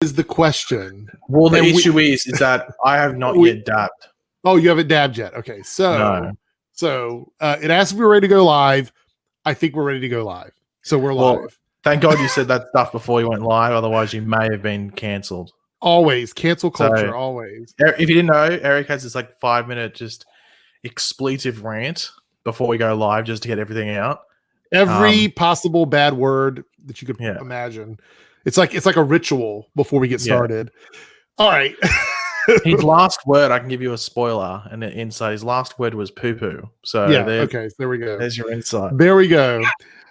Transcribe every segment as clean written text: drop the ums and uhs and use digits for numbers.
is the question. Well, the issue is that I have not yet dabbed. Oh, you haven't dabbed yet. Okay, so it asks if we're ready to go live. I think we're ready to go live. So we're live. Well, thank God you said that stuff before you went live. Otherwise, you may have been cancelled. Always cancel culture. Always. If you didn't know, Eric has this like 5-minute just expletive rant before we go live, just to get everything out. Every possible bad word that you could imagine. It's like a ritual before we get started. All right. His last word, I can give you a spoiler, and the inside. His last word was poo-poo. So there we go. There's your insight. There we go.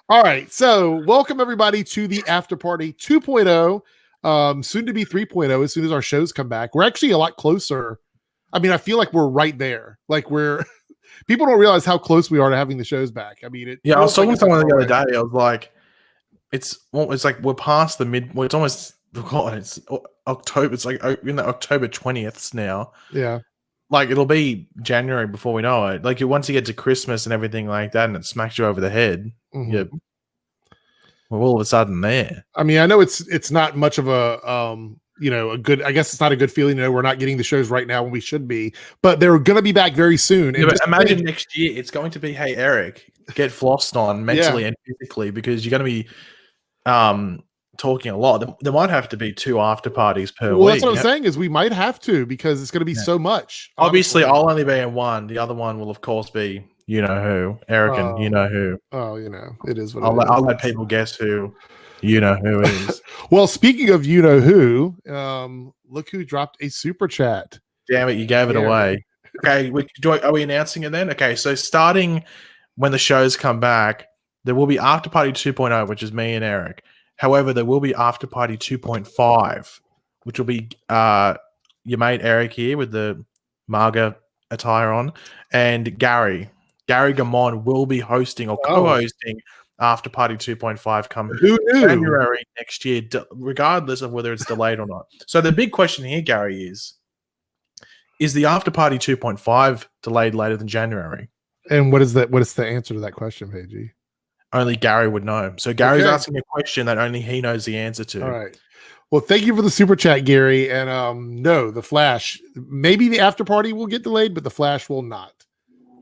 All right. So welcome everybody to the After Party 2.0, soon to be 3.0 as soon as our shows come back. We're actually a lot closer. I mean, I feel like we're right there. Like people don't realize how close we are to having the shows back. I mean, I was talking to someone the other day. I was like, it's like we're past the mid. Well, it's almost it's October. It's like in the October 20th now. Yeah, like it'll be January before we know it. Like once you get to Christmas and everything like that, and it smacks you over the head, we're all of a sudden there. I mean, I know it's not much of a a good. I guess it's not a good feeling. We're not getting the shows right now when we should be, but they're going to be back very soon. Yeah, but imagine next year it's going to be, hey Eric, get flossed on mentally and physically because you're going to be talking a lot. There might have to be 2 after parties per week. Well, that's what I'm saying is we might have to because it's going to be so much. Obviously, I'll only be in one. The other one will, of course, be you know who, Eric and you know who. Oh, it is what I'll let people guess who you know who is. Well, speaking of you know who, look who dropped a super chat. Damn it, you gave it away. Okay, are we announcing it then? Okay, so starting when the shows come back, there will be After Party 2.0, which is me and Eric. However, there will be After Party 2.5, which will be your mate Eric here with the MAGA attire on, and Gary Gamon will be hosting or co-hosting After Party 2.5 come January next year, regardless of whether it's delayed or not. So the big question here, Gary, is the After Party 2.5 delayed later than January? And what is that? What is the answer to that question, Paigey? Only Gary would know. So Gary's asking a question that only he knows the answer to. All right. Well, thank you for the super chat, Gary. And no, the Flash, maybe the After Party will get delayed, but the Flash will not.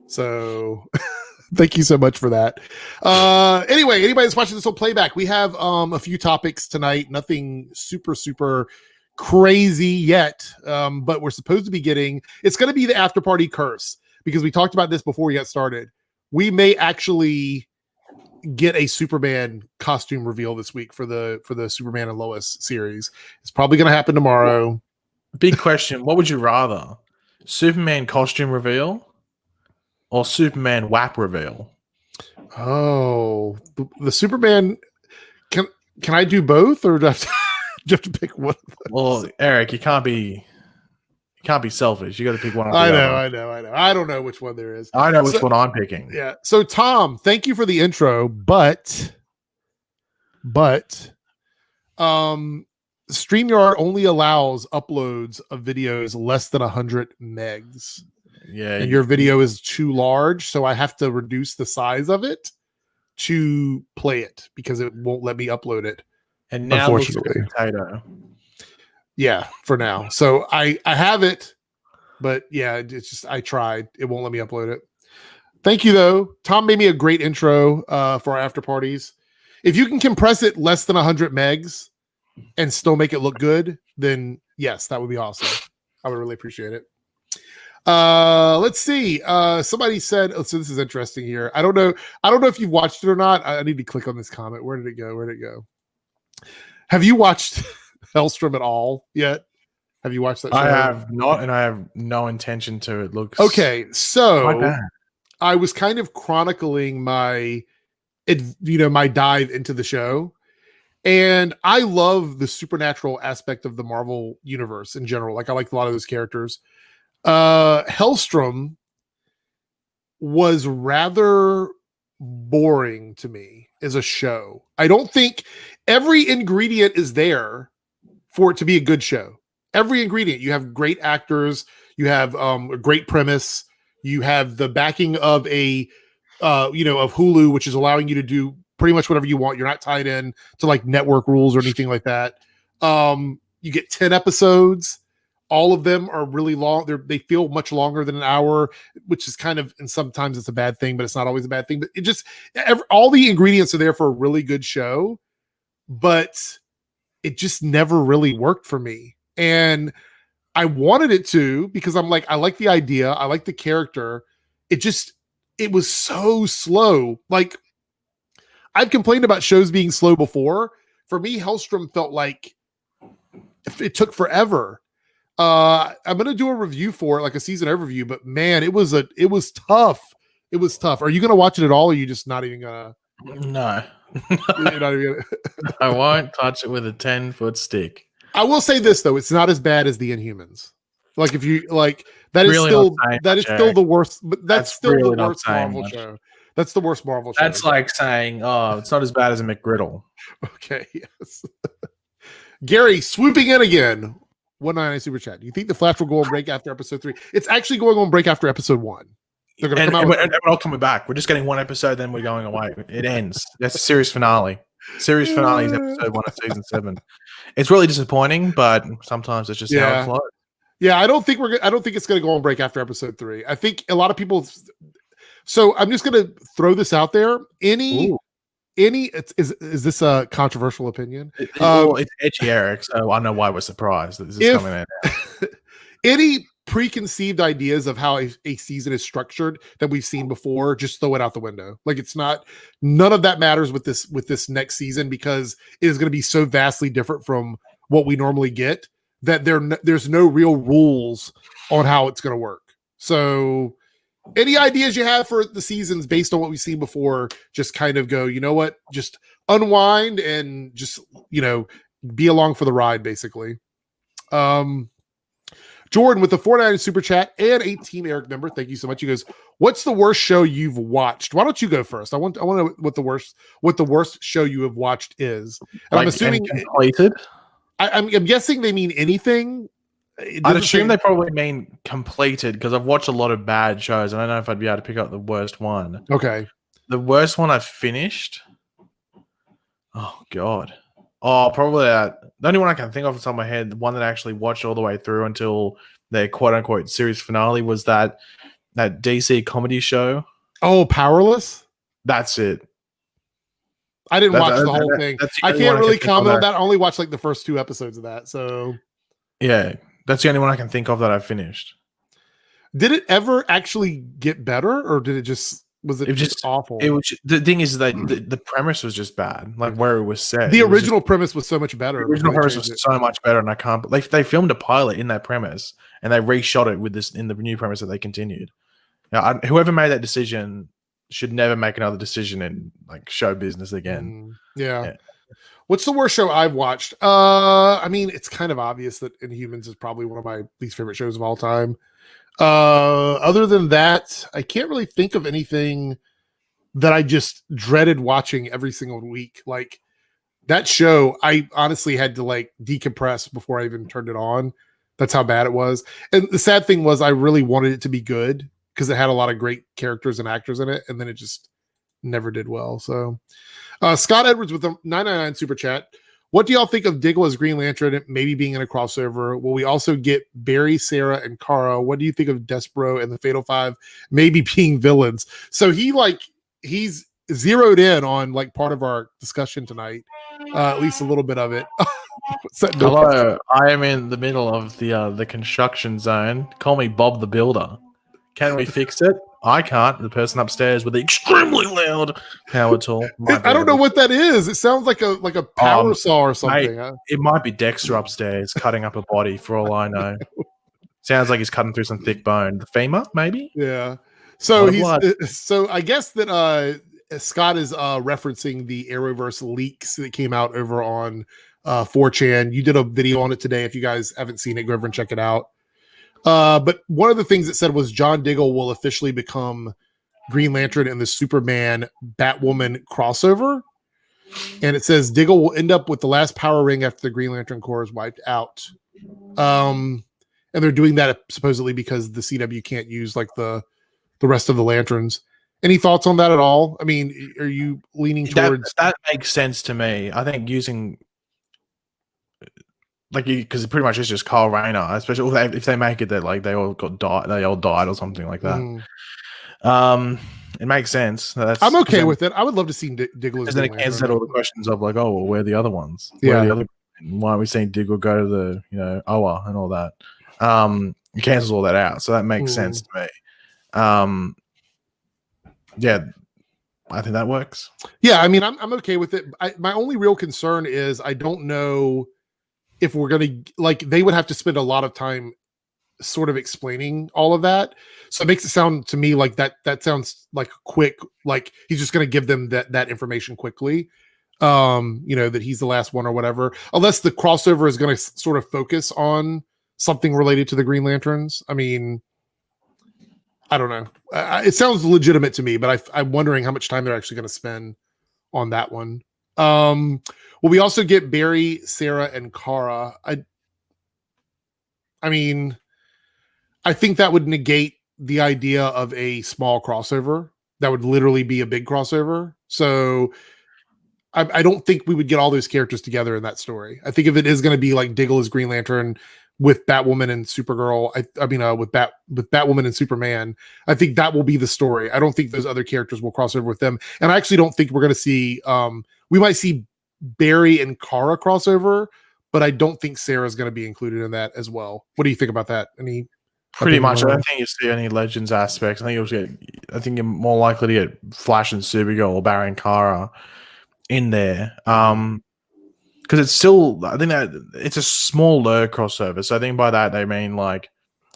So thank you so much for that. Anyway, anybody that's watching this on playback, we have a few topics tonight. Nothing super, super crazy yet, but we're supposed to be getting, it's going to be the After Party curse because we talked about this before we got started. We may actually get a Superman costume reveal this week for the Superman and Lois series. It's probably going to happen tomorrow. Big question. What would you rather? Superman costume reveal or Superman WAP reveal? Oh, the Superman. Can I do both or do I have to pick one? Well, Eric, you can't be selfish. You got to pick one. I know. I don't know which one there is. I know which one I'm picking. Yeah. So Tom, thank you for the intro, but StreamYard only allows uploads of videos less than 100 megs. Yeah. And your video is too large, so I have to reduce the size of it to play it because it won't let me upload it. And now unfortunately. Yeah, for now. So I have it, but yeah, it's just I tried. It won't let me upload it. Thank you though. Tom made me a great intro for our after parties. If you can compress it less than 100 megs and still make it look good, then yes, that would be awesome. I would really appreciate it. Let's see. Somebody said, so this is interesting here. I don't know if you've watched it or not. I need to click on this comment. Where did it go? Have you watched Hellstrom at all yet? Have you watched that show? I have not, and I have no intention to. It looks okay. So I was kind of chronicling my dive into the show, and I love the supernatural aspect of the Marvel universe in general. Like I like a lot of those characters. Hellstrom was rather boring to me as a show. I don't think every ingredient is there for it to be a good show. Every ingredient. You have great actors, you have a great premise, you have the backing of of Hulu, which is allowing you to do pretty much whatever you want. You're not tied in to like network rules or anything like that. you get 10 episodes. All of them are really long. They feel much longer than an hour, which is kind of, and sometimes it's a bad thing, but it's not always a bad thing. But it just, all the ingredients are there for a really good show, but it just never really worked for me. And I wanted it to, because I'm like, I like the idea. I like the character. It was so slow. Like, I've complained about shows being slow before. For me, Hellstrom felt like it took forever. I'm gonna do a review for it, like a season overview, but man, it was tough. It was tough. Are you gonna watch it at all, or are you just not even gonna? No. You're not even gonna... I won't touch it with a 10-foot stick. I will say this though, it's not as bad as the Inhumans. Like, if you like, that is really still the worst, but that's still really the worst Marvel much. show. That's the worst Marvel show. That's like saying, oh, it's not as bad as a McGriddle. Okay, yes. Gary swooping in again. 199 super chat. Do you think the Flash will go on break after episode 3? It's actually going on break after episode 1. They're going to come out. And we're all coming back. We're just getting one episode, then we're going away. It ends. That's a series finale. Series finale is episode 1 of season 7. It's really disappointing, but sometimes it's just how it flows. Yeah, I don't think it's going to go on break after episode 3. I think a lot of people. So I'm just going to throw this out there. Is this a controversial opinion? It's edgy, Eric, so I know why we're surprised that this is coming in. Any preconceived ideas of how a season is structured that we've seen before, just throw it out the window. Like, none of that matters with this next season, because it is going to be so vastly different from what we normally get that there's no real rules on how it's going to work. So any ideas you have for the seasons based on what we've seen before, just kind of go, you know what, just unwind and just, be along for the ride, basically. Jordan with the 499 super chat and a Team Eric member. Thank you so much. He goes, what's the worst show you've watched? Why don't you go first? I want to know what the worst show you have watched is. And I'm assuming completed. I'm guessing they mean anything. I'd assume they probably mean completed, because I've watched a lot of bad shows. I don't know if I'd be able to pick up the worst one. Okay. The worst one I've finished. Oh, God. Oh, probably that. The only one I can think of off the top of my head, the one that I actually watched all the way through until their quote-unquote series finale, was that DC comedy show. Oh, Powerless? That's it. I didn't watch the whole thing. I can't really comment on that. I only watched like the first 2 episodes of that. So yeah, that's the only one I can think of that I've finished. Did it ever actually get better, or did it just just awful? It was. The thing is that the premise was just bad. Like, where it was set. The original premise was so much better. The original premise was so much better, and I can't. They filmed a pilot in that premise, and they reshot it with this in the new premise that they continued. Now, whoever made that decision should never make another decision in like show business again. Yeah. What's the worst show I've watched? I mean, it's kind of obvious that Inhumans is probably one of my least favorite shows of all time. Other than that, I can't really think of anything that I just dreaded watching every single week. Like, that show, I honestly had to like decompress before I even turned it on. That's how bad it was. And the sad thing was, I really wanted it to be good because it had a lot of great characters and actors in it, and then it just never did well. So Scott Edwards with the 999 super chat. What do y'all think of Diggle as Green Lantern maybe being in a crossover? Will we also get Barry, Sarah, and Kara? What do you think of Despero and the Fatal Five maybe being villains? So he's zeroed in on like part of our discussion tonight, at least a little bit of it. Hello, I am in the middle of the construction zone. Call me Bob the Builder. Can we fix it? I can't. The person upstairs with the extremely loud power tool. I don't know what that is. It sounds like a power saw or something. Mate, it might be Dexter upstairs cutting up a body for all I know. Sounds like he's cutting through some thick bone. The femur, maybe? Yeah. So I guess that Scott is referencing the Arrowverse leaks that came out over on 4chan. You did a video on it today. If you guys haven't seen it, go over and check it out. But one of the things it said was John Diggle will officially become Green Lantern in the Superman Batwoman crossover. And it says Diggle will end up with the last power ring after the Green Lantern Corps is wiped out. And they're doing that supposedly because the CW can't use like the rest of the lanterns. Any thoughts on that at all? I mean, are you leaning towards that makes sense to me? I think using like because pretty much it's just Kyle Rayner, especially if they make it that like they all died or something like that. It makes sense. I'm okay with it. I would love to see Diggle as then Green it answers all the questions of like, oh, well, where are the other ones? Where are the other? Why aren't we seeing Diggle go to the OWA and all that? It cancels all that out, so that makes sense to me. Yeah, I think that works. Yeah, I mean, I'm okay with it. My only real concern is I don't know if we're gonna they would have to spend a lot of time sort of explaining all of that. So it makes it sound to me like that sounds like quick, like he's just gonna give them that information quickly. That he's the last one or whatever. Unless the crossover is gonna sort of focus on something related to the Green Lanterns. I mean, I don't know. It sounds legitimate to me, but I'm wondering how much time they're actually going to spend on that one. Well, we also get Barry, Sarah, and Kara. I mean, I think that would negate the idea of a small crossover. That would literally be a big crossover. So I don't think we would get all those characters together in that story. I think if it is going to be like Diggle as Green Lantern with Batwoman and Supergirl, with Batwoman and Superman, I think that will be the story. I don't think those other characters will cross over with them, and I actually don't think we're going to see. We might see Barry and Kara crossover, but I don't think Sarah's going to be included in that as well. What do you think about that? Pretty much. I don't think you see any Legends aspects. I think you're more likely to get Flash and Supergirl or Barry and Kara in there. Because it's still, I think that it's a smaller crossover. So I think by that they mean like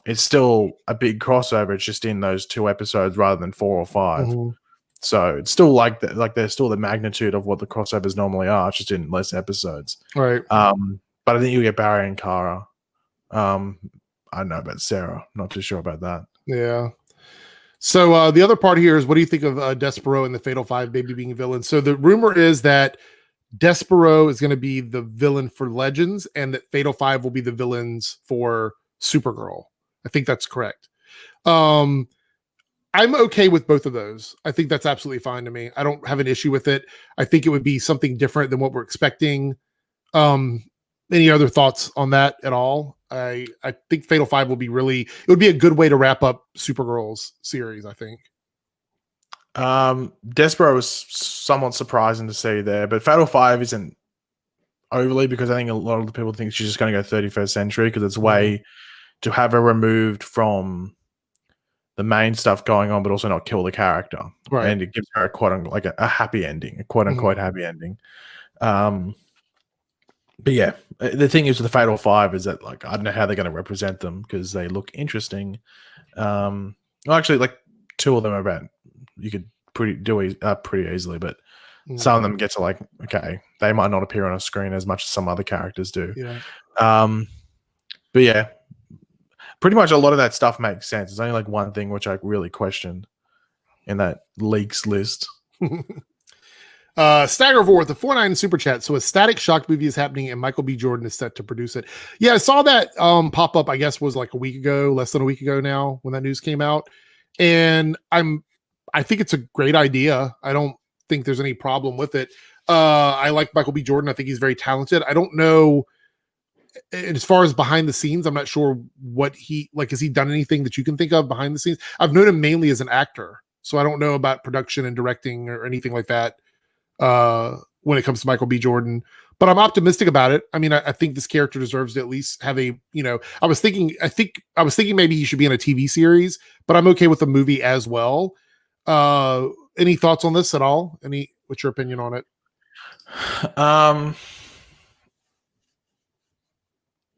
it's still a big crossover. It's just in those 2 episodes rather than 4 or 5. So it's still like there's still the magnitude of what the crossovers normally are, just in less episodes. Right. But I think you get Barry and Kara. I don't know about Sarah. Not too sure about that. Yeah. So the other part here is, what do you think of Despero and the Fatal Five maybe being villains? So the rumor is that Despero is going to be the villain for Legends, and that Fatal Five will be the villains for Supergirl. I think that's correct. I'm okay with both of those. I think that's absolutely fine to me. I don't have an issue with it. I think it would be something different than what we're expecting. Any other thoughts on that at all? I think Fatal Five will be it would be a good way to wrap up Supergirl's series, I think. Despero was somewhat surprising to see there, but Fatal Five isn't overly, because I think a lot of the people think she's just going to go 31st century because it's way to have her removed from the main stuff going on, but also not kill the character. Right. And it gives her a quote unquote, like a happy ending, a quote unquote happy ending. But yeah, the thing is with the Fatal Five is that, like, I don't know how they're going to represent them because they look interesting. Well, actually, like 2 of them are about, you could pretty easily, but some of them get to like, okay, they might not appear on a screen as much as some other characters do. Yeah. But yeah, pretty much a lot of that stuff makes sense. There's only like one thing which I really questioned in that leaks list. Stagger4 with the 4.9 super chat. So a Static Shock movie is happening and Michael B. Jordan is set to produce it. Yeah, I saw that pop up, I guess was like a week ago, less than a week ago now, when that news came out. And I think it's a great idea. I don't think there's any problem with it. I like Michael B. Jordan. I think he's very talented. I don't know, as far as behind the scenes, I'm not sure what has he done anything that you can think of behind the scenes? I've known him mainly as an actor, so I don't know about production and directing or anything like that when it comes to Michael B. Jordan. But I'm optimistic about it. I mean, I think this character deserves to at least have I was thinking maybe he should be in a TV series, but I'm okay with the movie as well. Any thoughts on this at all? What's your opinion on it?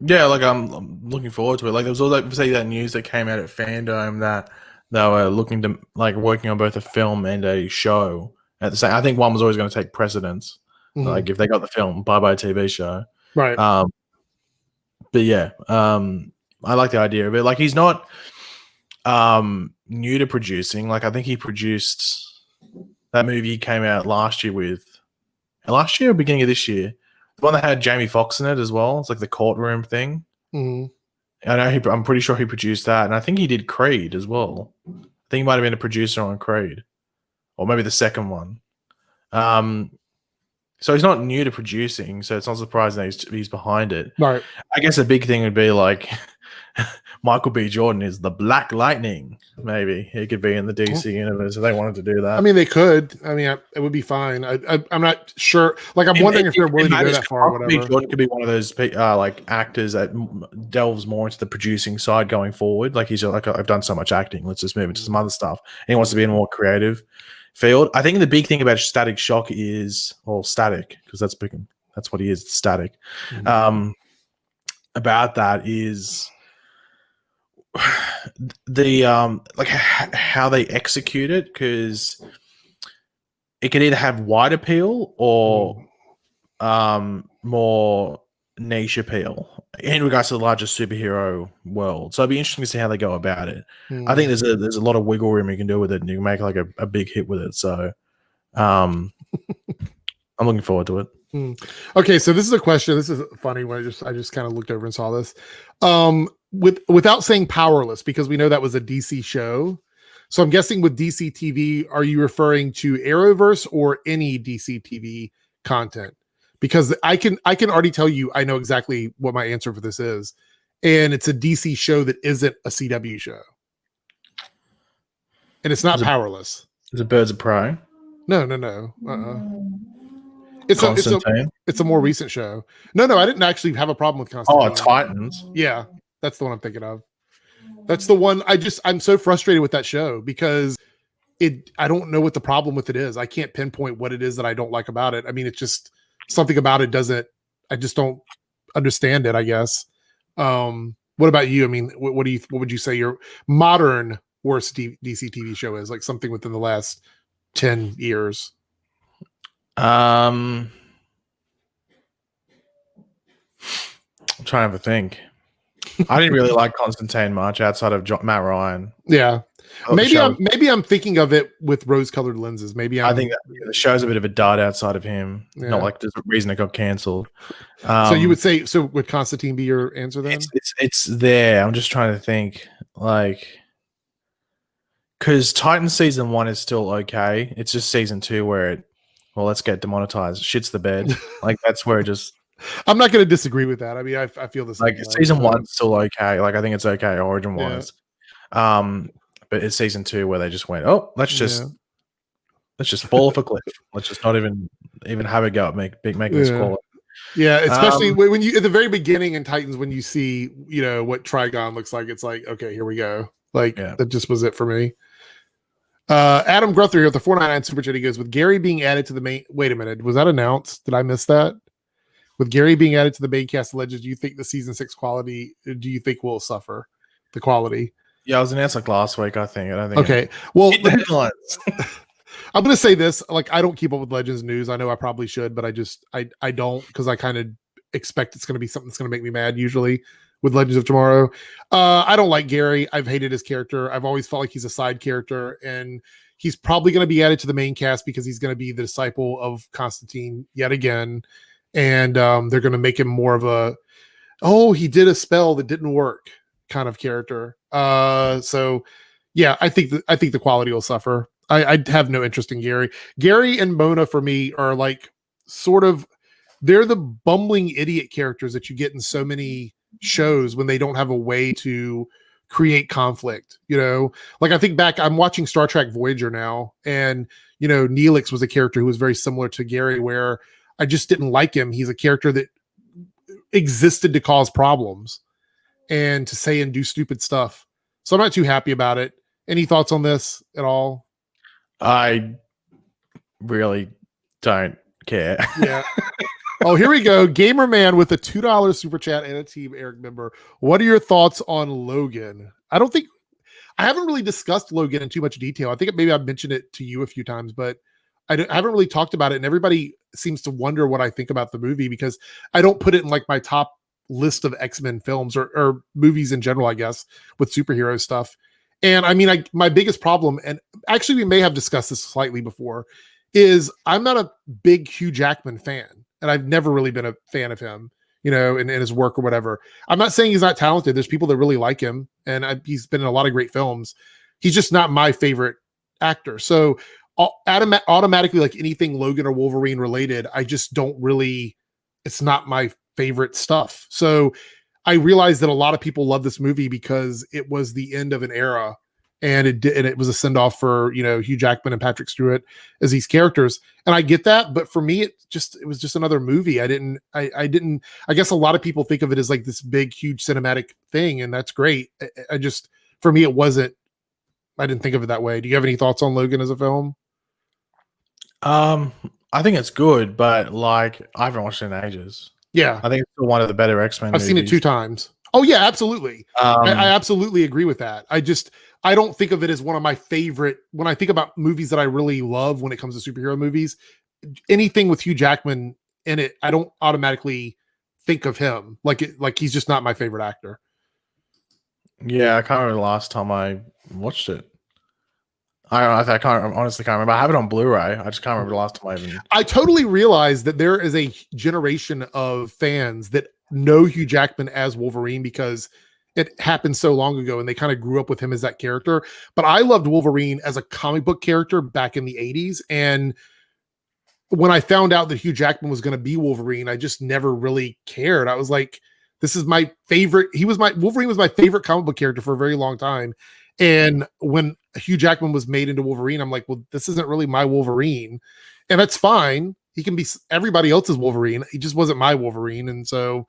Yeah, like I'm looking forward to it. Like there was all that news that came out at Fandom that they were looking to like working on both a film and a show at the same. I think one was always going to take precedence. Like if they got the film, bye TV show. Right. But yeah, I like the idea of it. Like he's not new to producing. Like I think he produced that movie came out last year or beginning of this year. The one that had Jamie Foxx in it as well. It's like the courtroom thing. I know I'm pretty sure he produced that, and I think he did Creed as well. I think he might have been a producer on Creed, or maybe the second one. So he's not new to producing, so it's not surprising that he's behind it. Right. I guess a big thing would be like Michael B. Jordan is the Black Lightning. Maybe he could be in the DC universe if they wanted to do that. I mean, they could. I mean, it would be fine. I'm not sure. Like, I'm wondering if they're willing to go that far or whatever. Michael B. Jordan could be one of those like actors that delves more into the producing side going forward. Like he's like, I've done so much acting. Let's just move into some other stuff. And he wants to be in a more creative field. I think the big thing about Static Shock is, or Static, because that's what he is, Static. About that is the like how they execute it, because it can either have wide appeal or more niche appeal in regards to the larger superhero world. So it'd be interesting to see how they go about it. I think there's a lot of wiggle room you can do with it, and you can make like a big hit with it. So I'm looking forward to it. Okay, so this is a question. This is funny when I just kind of looked over and saw this. Without saying powerless, because we know that was a DC show. So I'm guessing with DC TV, are you referring to Arrowverse or any DC TV content? Because I can already tell you I know exactly what my answer for this is. And it's a DC show that isn't a CW show. And it's not powerless. Is it Birds of Prey? No. It's a more recent show. No, I didn't actually have a problem with Constantine. Oh, Titans. Yeah, that's the one I'm thinking of. That's the one I'm so frustrated with that show because I don't know what the problem with it is. I can't pinpoint what it is that I don't like about it. I mean, it's just something about it I just don't understand it, I guess. What about you? I mean, what would you say your modern worst DC TV show is? Like something within the last 10 years? I'm trying to have a think. I didn't really like Constantine much outside of Matt Ryan. Yeah. Maybe I'm thinking of it with rose-colored lenses. I think that the show's a bit of a dud outside of him. Yeah. Not like there's a reason it got cancelled. So you would say, so would Constantine be your answer then? It's there. I'm just trying to think, like, because Titan season 1 is still okay. It's just season 2 where let's get demonetized. Shits the bed. Like that's where it just. I'm not going to disagree with that. I mean, I feel the same. Like season 1's still okay. Like I think it's okay origin wise. Yeah. But it's season 2 where they just went, let's just fall off a cliff. Let's just not even have a go at making this quality. Yeah, especially when you at the very beginning in Titans, when you see what Trigon looks like, it's like, okay, here we go. Like that just was it for me. Adam Gruther here with the 499 Super Chat. He goes, with Gary being added to the main. Wait a minute, was that announced? Did I miss that? With Gary being added to the main cast of Legends, do you think the season 6 quality? Do you think will suffer the quality? Yeah, I was announced like last week. I think. Okay, well, I'm going to say this. Like, I don't keep up with Legends news. I know I probably should, but I don't because I kind of expect it's going to be something that's going to make me mad. Usually with Legends of Tomorrow, I don't like Gary. I've hated his character. I've always felt like he's a side character, and he's probably going to be added to the main cast because he's going to be the disciple of Constantine yet again. And they're going to make him more of a, he did a spell that didn't work kind of character. So yeah, I think the quality will suffer. I have no interest in Gary. Gary and Mona for me are like they're the bumbling idiot characters that you get in so many shows when they don't have a way to create conflict. Like I think back, I'm watching Star Trek Voyager now, and Neelix was a character who was very similar to Gary, where I just didn't like him. He's a character that existed to cause problems and to say and do stupid stuff. So I'm not too happy about it. Any thoughts on this at all? I really don't care. Yeah. Oh, here we go. Gamer Man with a $2 super chat and a Team Eric member. What are your thoughts on Logan? I haven't really discussed Logan in too much detail. I think maybe I've mentioned it to you a few times, but I haven't really talked about it. And everybody seems to wonder what I think about the movie because I don't put it in like my top list of X-Men films or movies in general, I guess, with superhero stuff. And I mean, my biggest problem, and actually we may have discussed this slightly before, is I'm not a big Hugh Jackman fan. And I've never really been a fan of him, in his work or whatever. I'm not saying he's not talented. There's people that really like him, and he's been in a lot of great films. He's just not my favorite actor. So automatically, like anything Logan or Wolverine related, I just don't really, it's not my favorite stuff. So I realized that a lot of people love this movie because it was the end of an era, and it was a send off for, you know, Hugh Jackman and Patrick Stewart as these characters. And I get that, but for me, it was just another movie. I guess a lot of people think of it as like this big, huge cinematic thing, and that's great. For me, it wasn't. I didn't think of it that way. Do you have any thoughts on Logan as a film? I think it's good, but like I haven't watched it in ages. Yeah, I think it's still one of the better X-Men I've movies. seen it 2 times. Oh yeah, absolutely. I absolutely agree with that. I don't think of it as one of my favorite. When I think about movies that I really love when it comes to superhero movies, anything with Hugh Jackman in it, I don't automatically think of him. Like he's just not my favorite actor. Yeah, I can't remember the last time I watched it. I honestly can't remember. I have it on Blu-ray. I just can't remember the last time I totally realize that there is a generation of fans that know Hugh Jackman as Wolverine because it happened so long ago and they kind of grew up with him as that character. But I loved Wolverine as a comic book character back in the 80s. And when I found out that Hugh Jackman was going to be Wolverine, I just never really cared. I was like, this is my favorite. Wolverine was my favorite comic book character for a very long time. And when Hugh Jackman was made into Wolverine, I'm like, well, this isn't really my Wolverine. And that's fine. He can be everybody else's Wolverine. He just wasn't my Wolverine. And so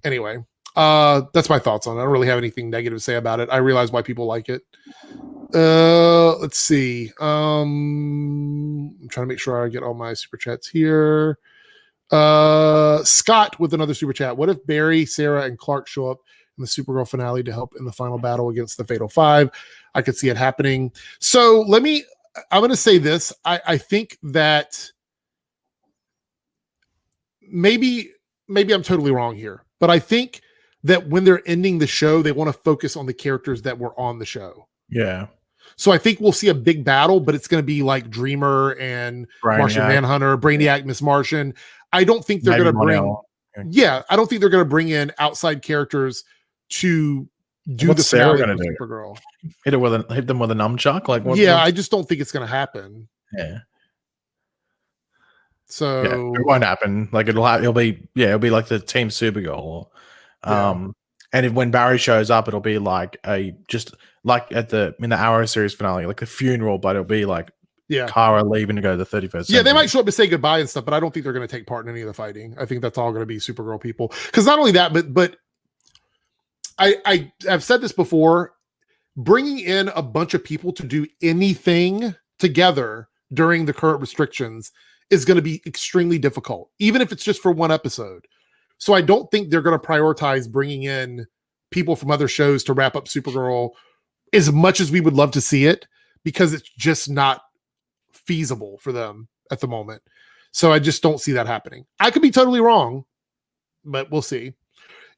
anyway, that's my thoughts on it. I don't really have anything negative to say about it. I realize why people like it. Let's see. I'm trying to make sure I get all my super chats here. Scott with another super chat. What if Barry, Sarah, and Clark show up in the Supergirl finale to help in the final battle against the Fatal Five? I could see it happening. So I'm going to say this. I think that maybe I'm totally wrong here, but I think that when they're ending the show, they want to focus on the characters that were on the show. Yeah. So I think we'll see a big battle, but it's going to be like Dreamer and Martian Manhunter, Brainiac, Miss Martian. I don't think they're going to bring. Yeah, I don't think they're going to bring in outside characters to do What's the Sarah finale going to of do? Supergirl. Hit them with a nunchuck? Like what? Yeah, I just don't think it's going to happen. Yeah. So yeah, it won't happen. Like it'll be like the Team Supergirl. And when Barry shows up, it'll be like just like in the Arrow series finale, like a funeral, but it'll be like Kara leaving to go to the 31st century. Yeah, they might show up to say goodbye and stuff, but I don't think they're going to take part in any of the fighting. I think that's all going to be Supergirl people. Because not only that, but I've said this before, bringing in a bunch of people to do anything together during the current restrictions is going to be extremely difficult, even if it's just for one episode. So I don't think they're going to prioritize bringing in people from other shows to wrap up Supergirl as much as we would love to see it, because it's just not feasible for them at the moment. So I just don't see that happening. I could be totally wrong, but we'll see.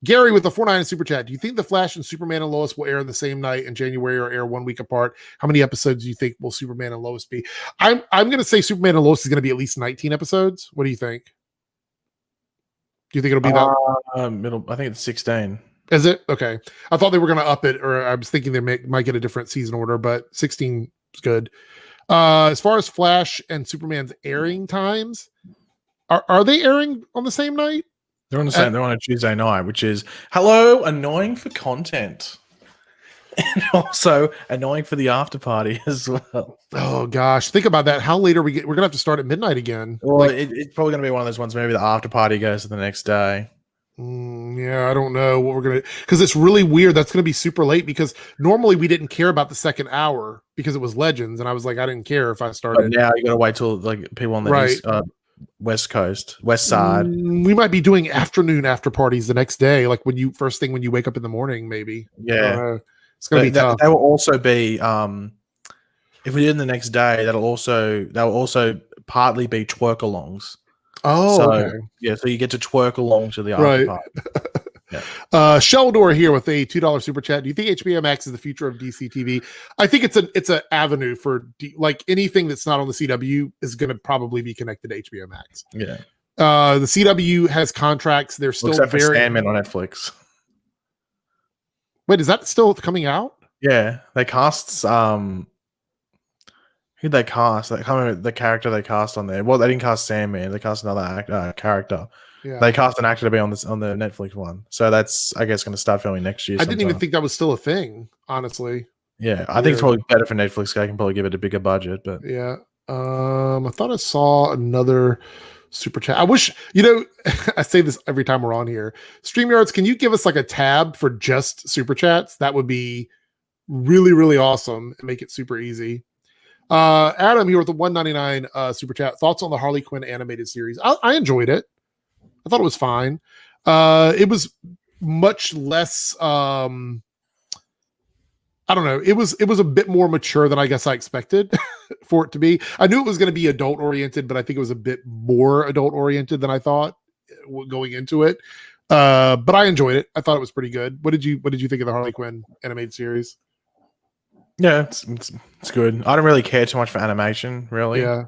Gary with the 4.9 super chat. Do you think The Flash and Superman and Lois will air in the same night in January or air 1 week apart? How many episodes do you think will Superman and Lois be? I'm going to say Superman and Lois is going to be at least 19 episodes. What do you think? Do you think it'll be that? I think it's 16. Is it? Okay. I thought they were going to up it, or I was thinking they might get a different season order, but 16 is good. As far as Flash and Superman's airing times, are they airing on the same night? They're on the same. They're on a Tuesday night, which is annoying for content, and also annoying for the after party as well. Oh gosh, think about that. How late are we? We're gonna have to start at midnight again. Well, it's probably gonna be one of those ones. Maybe the after party goes to the next day. Yeah, I don't know what we're gonna, because it's really weird. That's gonna be super late, because normally we didn't care about the second hour because it was Legends, and I was like, I didn't care if I started. But now you gotta wait till like people on the West Side. We might be doing afternoon after parties the next day, like when you wake up in the morning, maybe. Yeah, it's gonna be tough. That will also be if we did it the next day, that will also partly be twerk-alongs. Oh, so, okay. Yeah, so you get to twerk along to the after party. Yeah. Sheldor here with a $2 super chat. Do you think HBO Max is the future of DC TV? I think it's an avenue for like anything that's not on the CW is going to probably be connected to HBO Max. Yeah. The CW has contracts. They're still except for Sandman on Netflix. Wait, is that still coming out? Yeah, they cast Who'd they cast? I can't remember the character they cast on there. Well, they didn't cast Sandman. They cast another character. Yeah. They cast an actor to be on the Netflix one. So that's, I guess, going to start filming next year. I didn't even think that was still a thing, honestly. Yeah, I think it's probably better for Netflix. I can probably give it a bigger budget, but yeah. I thought I saw another super chat. I wish, I say this every time we're on here. StreamYards, can you give us like a tab for just super chats? That would be really, really awesome and make it super easy. Adam here with the 199 super chat. Thoughts on the Harley Quinn animated series? I enjoyed it. I thought it was fine. It was much less. I don't know. It was a bit more mature than I guess I expected for it to be. I knew it was going to be adult oriented, but I think it was a bit more adult oriented than I thought going into it. But I enjoyed it. I thought it was pretty good. What did you think of the Harley Quinn animated series? Yeah, it's good. I don't really care too much for animation, really. Yeah.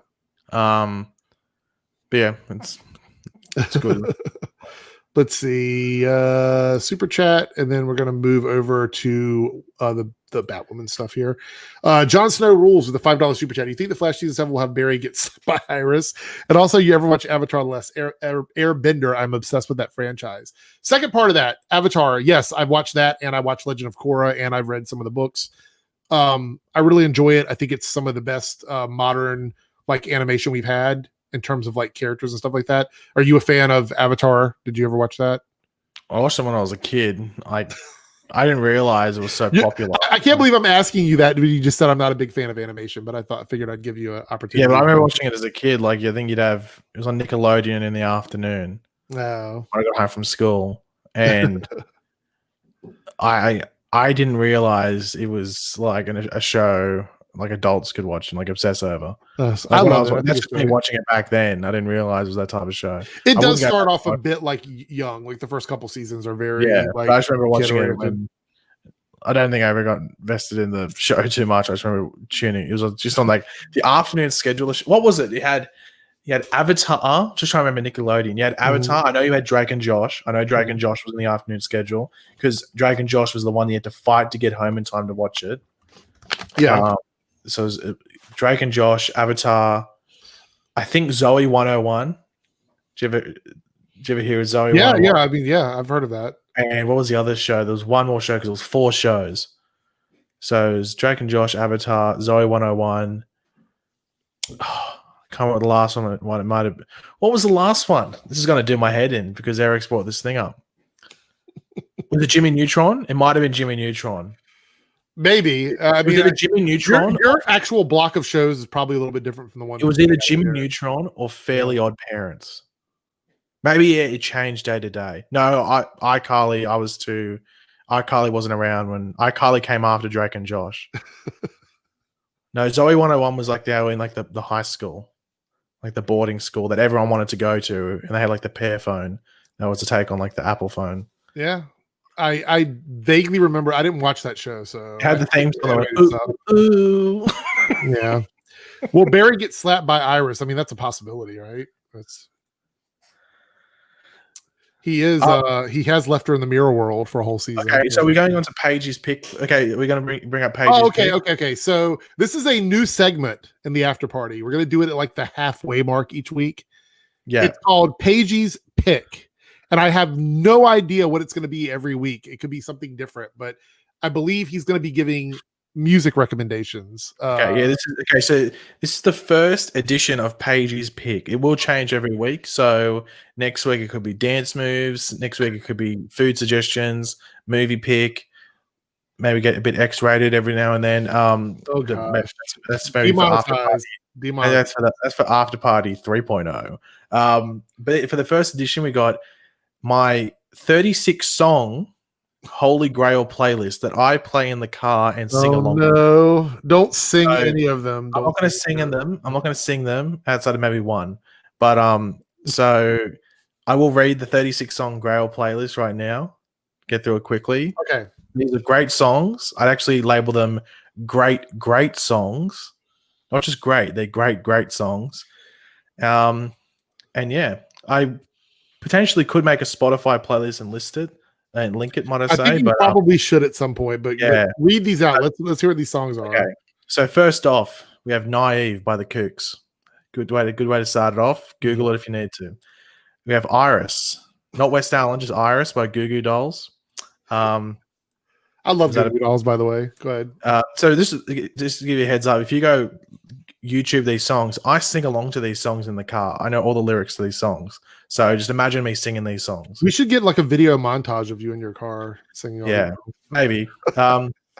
But yeah, it's good. Let's see. Super chat, and then we're gonna move over to the Batwoman stuff here. Jon Snow rules with the $5 super chat. You think the Flash season 7 will have Barry get slapped by Iris? And also, you ever watch Avatar: The Last Airbender? I'm obsessed with that franchise. Second part of that, Avatar. Yes, I've watched that, and I watched Legend of Korra, and I've read some of the books. I really enjoy it. I think it's some of the best modern like animation we've had in terms of like characters and stuff like that. Are you a fan of Avatar? Did you ever watch that? I watched it when I was a kid. I didn't realize it was so popular. I can't believe I'm asking you that. You just said I'm not a big fan of animation, but I figured I'd give you an opportunity. Yeah, but I remember watching it as a kid. Like, I think it was on Nickelodeon in the afternoon. No. I got home from school, and I didn't realize it was like a show like adults could watch and like obsess over. That's me watching it back then. I didn't realize it was that type of show. It does start off a bit like young. Like the first couple seasons are very like. I just remember watching it when I don't think I ever got invested in the show too much. I just remember tuning. It was just on like the afternoon schedule. What was it? You had Avatar. Just trying to remember Nickelodeon. You had Avatar. Mm-hmm. I know you had Drake and Josh. I know Drake and Josh was in the afternoon schedule because Drake and Josh was the one you had to fight to get home in time to watch it. Yeah. So it was Drake and Josh, Avatar. I think Zoe 101. Did you ever hear of Zoe? Yeah, yeah. I mean, yeah, I've heard of that. And what was the other show? There was one more show because it was 4 shows. So it was Drake and Josh, Avatar, Zoe 101. Oh, I can't remember what the last one it might have been. What was the last one? This is going to do my head in because Eric's brought this thing up. Was it Jimmy Neutron? It might have been Jimmy Neutron. Maybe. Was it a Jimmy Neutron? Your actual block of shows is probably a little bit different from the one. It was either Jimmy Neutron or Fairly Odd Parents. Maybe it changed day to day. No, iCarly, iCarly wasn't around when iCarly came after Drake and Josh. No, Zoe 101 was like they were in like the high school, like the boarding school that everyone wanted to go to, and they had like the Pear phone. That was a take on like the Apple phone. Yeah. I vaguely remember. I didn't watch that show, so it had the theme song. Ooh. Yeah. Will Barry get slapped by Iris? I mean, that's a possibility, right? He has left her in the mirror world for a whole season. Okay, so we're going on to Paige's pick. Okay, we're going to bring up Paige's okay. So this is a new segment in the after party. We're going to do it at like the halfway mark each week. Yeah. It's called Paige's Pick. And I have no idea what it's going to be every week. It could be something different, but I believe he's going to be giving music recommendations. So this is the first edition of Paige's Pick. It will change every week. So next week it could be dance moves. Next week it could be food suggestions, movie pick. Maybe get a bit X-rated every now and then. That's very for after party. That's for after party 3.0. But for the first edition, we got my 36 song Holy Grail playlist that I play in the car and sing along. No, don't sing any of them. I'm not going to sing in them. I'm not going to sing them outside of maybe one. But so I will read the 36 song Grail playlist right now. Get through it quickly. Okay. These are great songs. I'd actually label them great songs. Not just great, they're great songs. And yeah, I potentially could make a Spotify playlist and list it and link it, might I say. Think you probably should at some point, but read these out. Let's hear what these songs are. Okay. So first off, we have Naive by the Kooks. Good way to start it off. Google it if you need to. We have Iris. Not West Allen, just Iris by Goo Goo Dolls. I love Goo Goo Dolls, by the way. Go ahead. So this is just to give you a heads up. If you go YouTube these songs, I sing along to these songs in the car. I know all the lyrics to these songs. So just imagine me singing these songs. We should get like a video montage of you in your car singing. Yeah, maybe.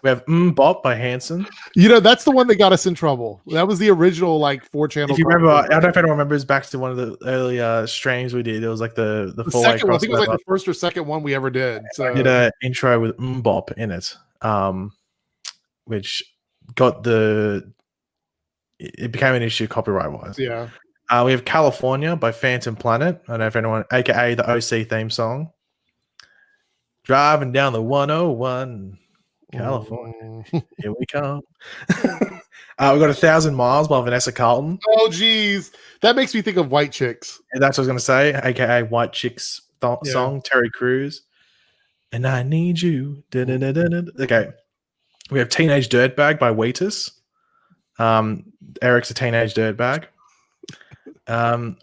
We have Bop by Hanson. You know, that's the one that got us in trouble. That was the original like 4-channel. If you remember, I don't know if anyone remembers back to one of the early streams we did. It was like the full second one. I think it was like the first or second one we ever did. So I did an intro with Bop in it, which got it became an issue copyright wise. Yeah. We have California by Phantom Planet. I don't know if anyone, aka the OC theme song. Driving down the 101. California, here we come. We got 1,000 Miles by Vanessa Carlton. Oh, geez, that makes me think of White Chicks. And that's what I was going to say, aka White Chicks song, Terry Crews. And I need you. Okay, we have Teenage Dirtbag by Wheatus. Eric's a teenage dirtbag.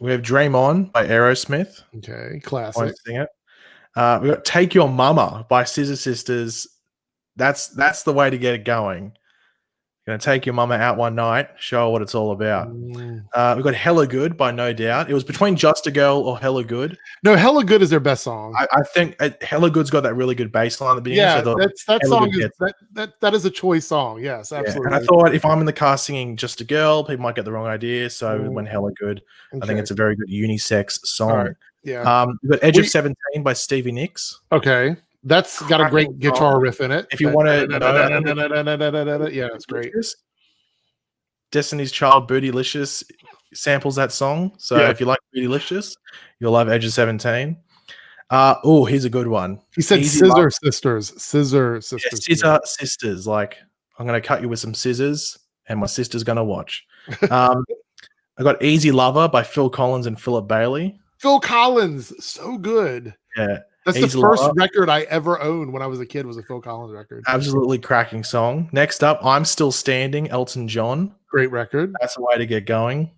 We have Dream On by Aerosmith. Okay, classic. Sing it. We got Take Your Mama by Scissor Sisters. That's the way to get it going. Gonna take your mama out one night, show her what it's all about. We've got Hella Good by No Doubt. It was between Just a Girl or Hella Good. No, Hella Good is their best song. I think Hella Good's got that really good bass line at the beginning. Yeah, so that song is that is a choice song. Yes, absolutely. Yeah. And I thought if I'm in the car singing Just a Girl, people might get the wrong idea. So when Hella Good, I think it's a very good unisex song. Right. Yeah. We've got Edge of 17 by Stevie Nicks. Okay. That's got a great guitar riff in it. If you want to, yeah, it's great. Destiny's Child, Bootylicious samples that song. So if you like Bootylicious, you'll love Edge of 17. Here's a good one. He said Scissor Sisters. Scissor Sisters. Like, I'm going to cut you with some scissors, and my sister's going to watch. I got Easy Lover by Phil Collins and Philip Bailey. Phil Collins, so good. Yeah. That's the first record I ever owned when I was a kid, was a Phil Collins record. Absolutely cracking song. Next up, I'm Still Standing, Elton John. Great record. That's the way to get going.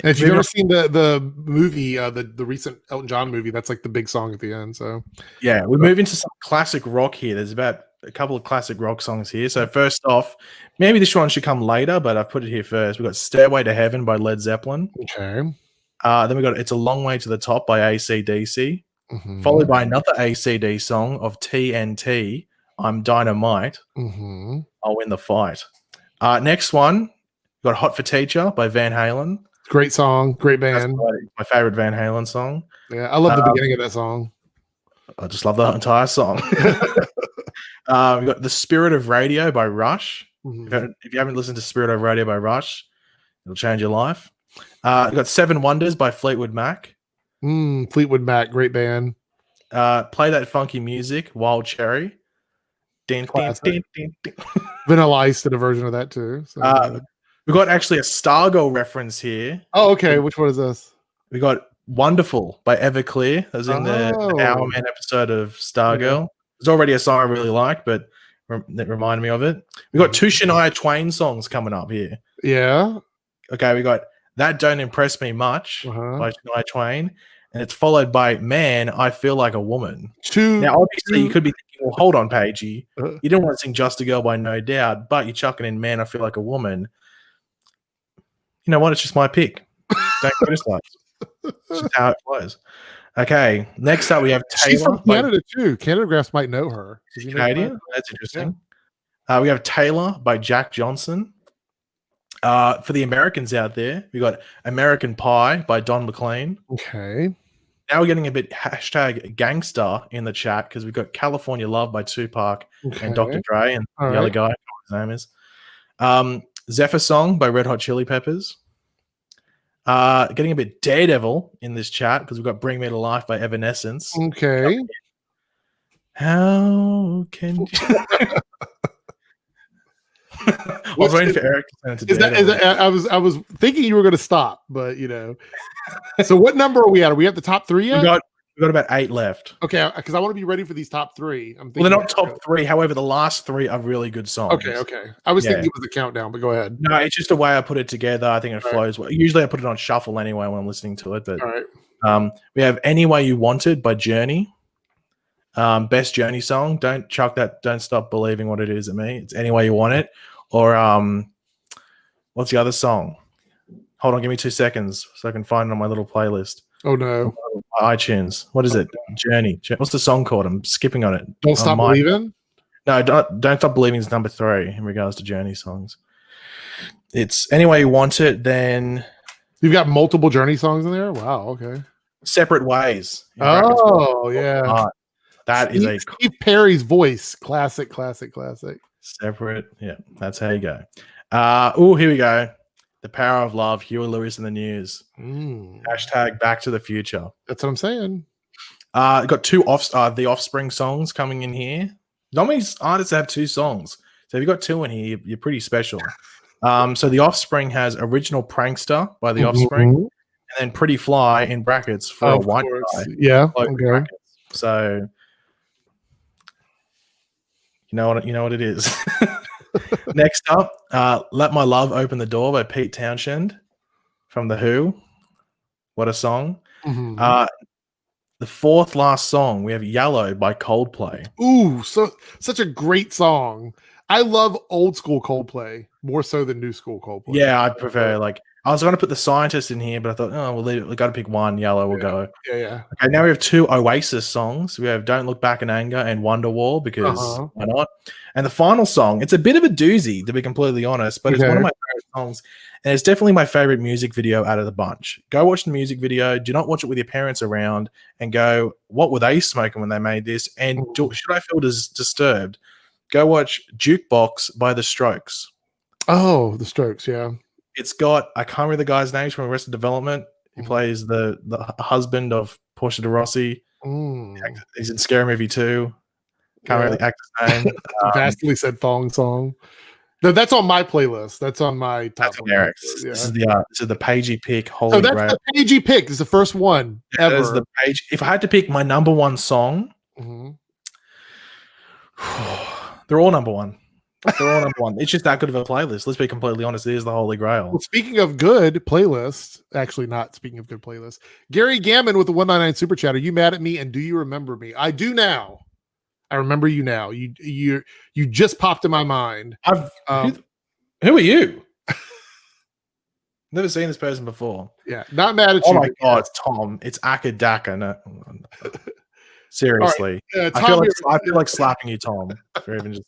And if you've ever seen the movie, the recent Elton John movie, that's like the big song at the end. So yeah, we move into some classic rock here. There's about a couple of classic rock songs here. So first off, maybe this one should come later, but I've put it here first. We've got Stairway to Heaven by Led Zeppelin. Okay. Then we got It's a Long Way to the Top by AC/DC. Followed by another ACD song of TNT, I'm Dynamite. I'll win the fight. Next one, we got Hot for Teacher by Van Halen. Great song, great band. That's my favorite Van Halen song. Yeah, I love the beginning of that song. I just love the entire song. We got The Spirit of Radio by Rush. If you haven't listened to Spirit of Radio by Rush, it'll change your life. We got Seven Wonders by Fleetwood Mac. Fleetwood Mac, great band. Play That Funky Music, Wild Cherry. Vanilla Ice did a version of that too. So. We got actually a Stargirl reference here. Oh, okay. Which one is this? We got Wonderful by Everclear. That was in the Hour Man episode of Stargirl. There's already a song I really like, but that reminded me of it. We got two Shania Twain songs coming up here. Yeah. Okay, we got That Don't Impress Me Much by Shania Twain. And it's followed by Man, I Feel Like a Woman. Now, obviously, you could be thinking, well, hold on, Paigey. You don't want to sing Just a Girl by No Doubt, but you're chucking in Man, I Feel Like a Woman. You know what? It's just my pick. Don't criticize. It's just how it flows. Okay, next up we have Taylor. She's from Canada too. Canada Graphs might know her. Canadian? That's interesting. Yeah. We have Taylor by Jack Johnson. For the Americans out there, we got American Pie by Don McLean. Okay. Now we're getting a bit hashtag gangster in the chat because we've got California Love by Tupac and Dr. Dre and the other guy, his name is. Zephyr Song by Red Hot Chili Peppers. Getting a bit Daredevil in this chat because we've got Bring Me to Life by Evanescence. Okay. How can you... I was waiting for Eric to turn to I was thinking you were going to stop, but you know. So what number are we at? Are we at the top 3 yet? We We've got about 8 left. Okay, because I want to be ready for these top 3. I'm thinking Well, they're not top 3. However, the last 3 are really good songs. Okay. I was thinking it was a countdown, but go ahead. No, it's just a way I put it together. I think it flows well. Usually I put it on shuffle anyway when I'm listening to it. But all right. We have Any Way You Want It by Journey. Best Journey song. Don't chuck that. Don't stop believing what it is at me. It's Any Way You Want It. Or what's the other song? Hold on, give me 2 seconds so I can find it on my little playlist. Oh no. iTunes. What is it? Journey. What's the song called? I'm skipping on it. Don't Stop Believing? No, Don't Stop Believing is number 3 in regards to Journey songs. It's Any Way You Want It, then you've got multiple Journey songs in there? Wow, okay. Separate Ways. Oh, yeah. That is a Steve Perry's voice. Classic. Separate. Yeah, that's how you go. Here we go. The Power of Love, Huey Lewis and the News. Hashtag Back to the Future. That's what I'm saying. Got 2 the Offspring songs coming in here. Not many artists have 2 songs. So if you've got 2 in here, you're pretty special. So the Offspring has Original Prankster by the Offspring, and then Pretty Fly in brackets for a white guy. Yeah. Okay. So you know what it is. Next up, Let My Love Open the Door by Pete Townshend from The Who. What a song. The 4th last song, we have Yellow by Coldplay. Ooh, such a great song. I love old school Coldplay more so than new school Coldplay. Yeah, I prefer I was going to put The Scientist in here, but I thought, we'll leave it. We've got to pick one. Yellow will go. Yeah. Okay, now we have 2 Oasis songs. We have Don't Look Back in Anger and Wonderwall, because why not? And the final song, it's a bit of a doozy, to be completely honest, but it's one of my favorite songs. And it's definitely my favorite music video out of the bunch. Go watch the music video. Do not watch it with your parents around and go, what were they smoking when they made this? And should I feel disturbed? Go watch Jukebox by The Strokes. Oh, The Strokes, yeah. It's got, I can't remember the guy's name from Arrested Development. He plays the husband of Portia de Rossi. He's in Scary Movie 2. Can't remember the actor's name. Vastly said thong song. No, that's on my playlist. That's on my top. That's Eric's. This is the pagey pick. Holy that's the pagey pick. This is the first one ever. That is the page. If I had to pick my number 1 song, they're all number 1. They're all number 1. It's just that good of a playlist. Let's be completely honest. It is the holy grail. Well, speaking of good playlists, actually not speaking of good playlists, Gary Gammon with the 199 Super Chat. Are you mad at me? And do you remember me? I do now. I remember you now. You just popped in my mind. Who are you? Never seen this person before. Yeah, not mad at you. Oh my god, it's Tom. It's Akadaka. No. Seriously, right. I feel like slapping you, Tom. For even just.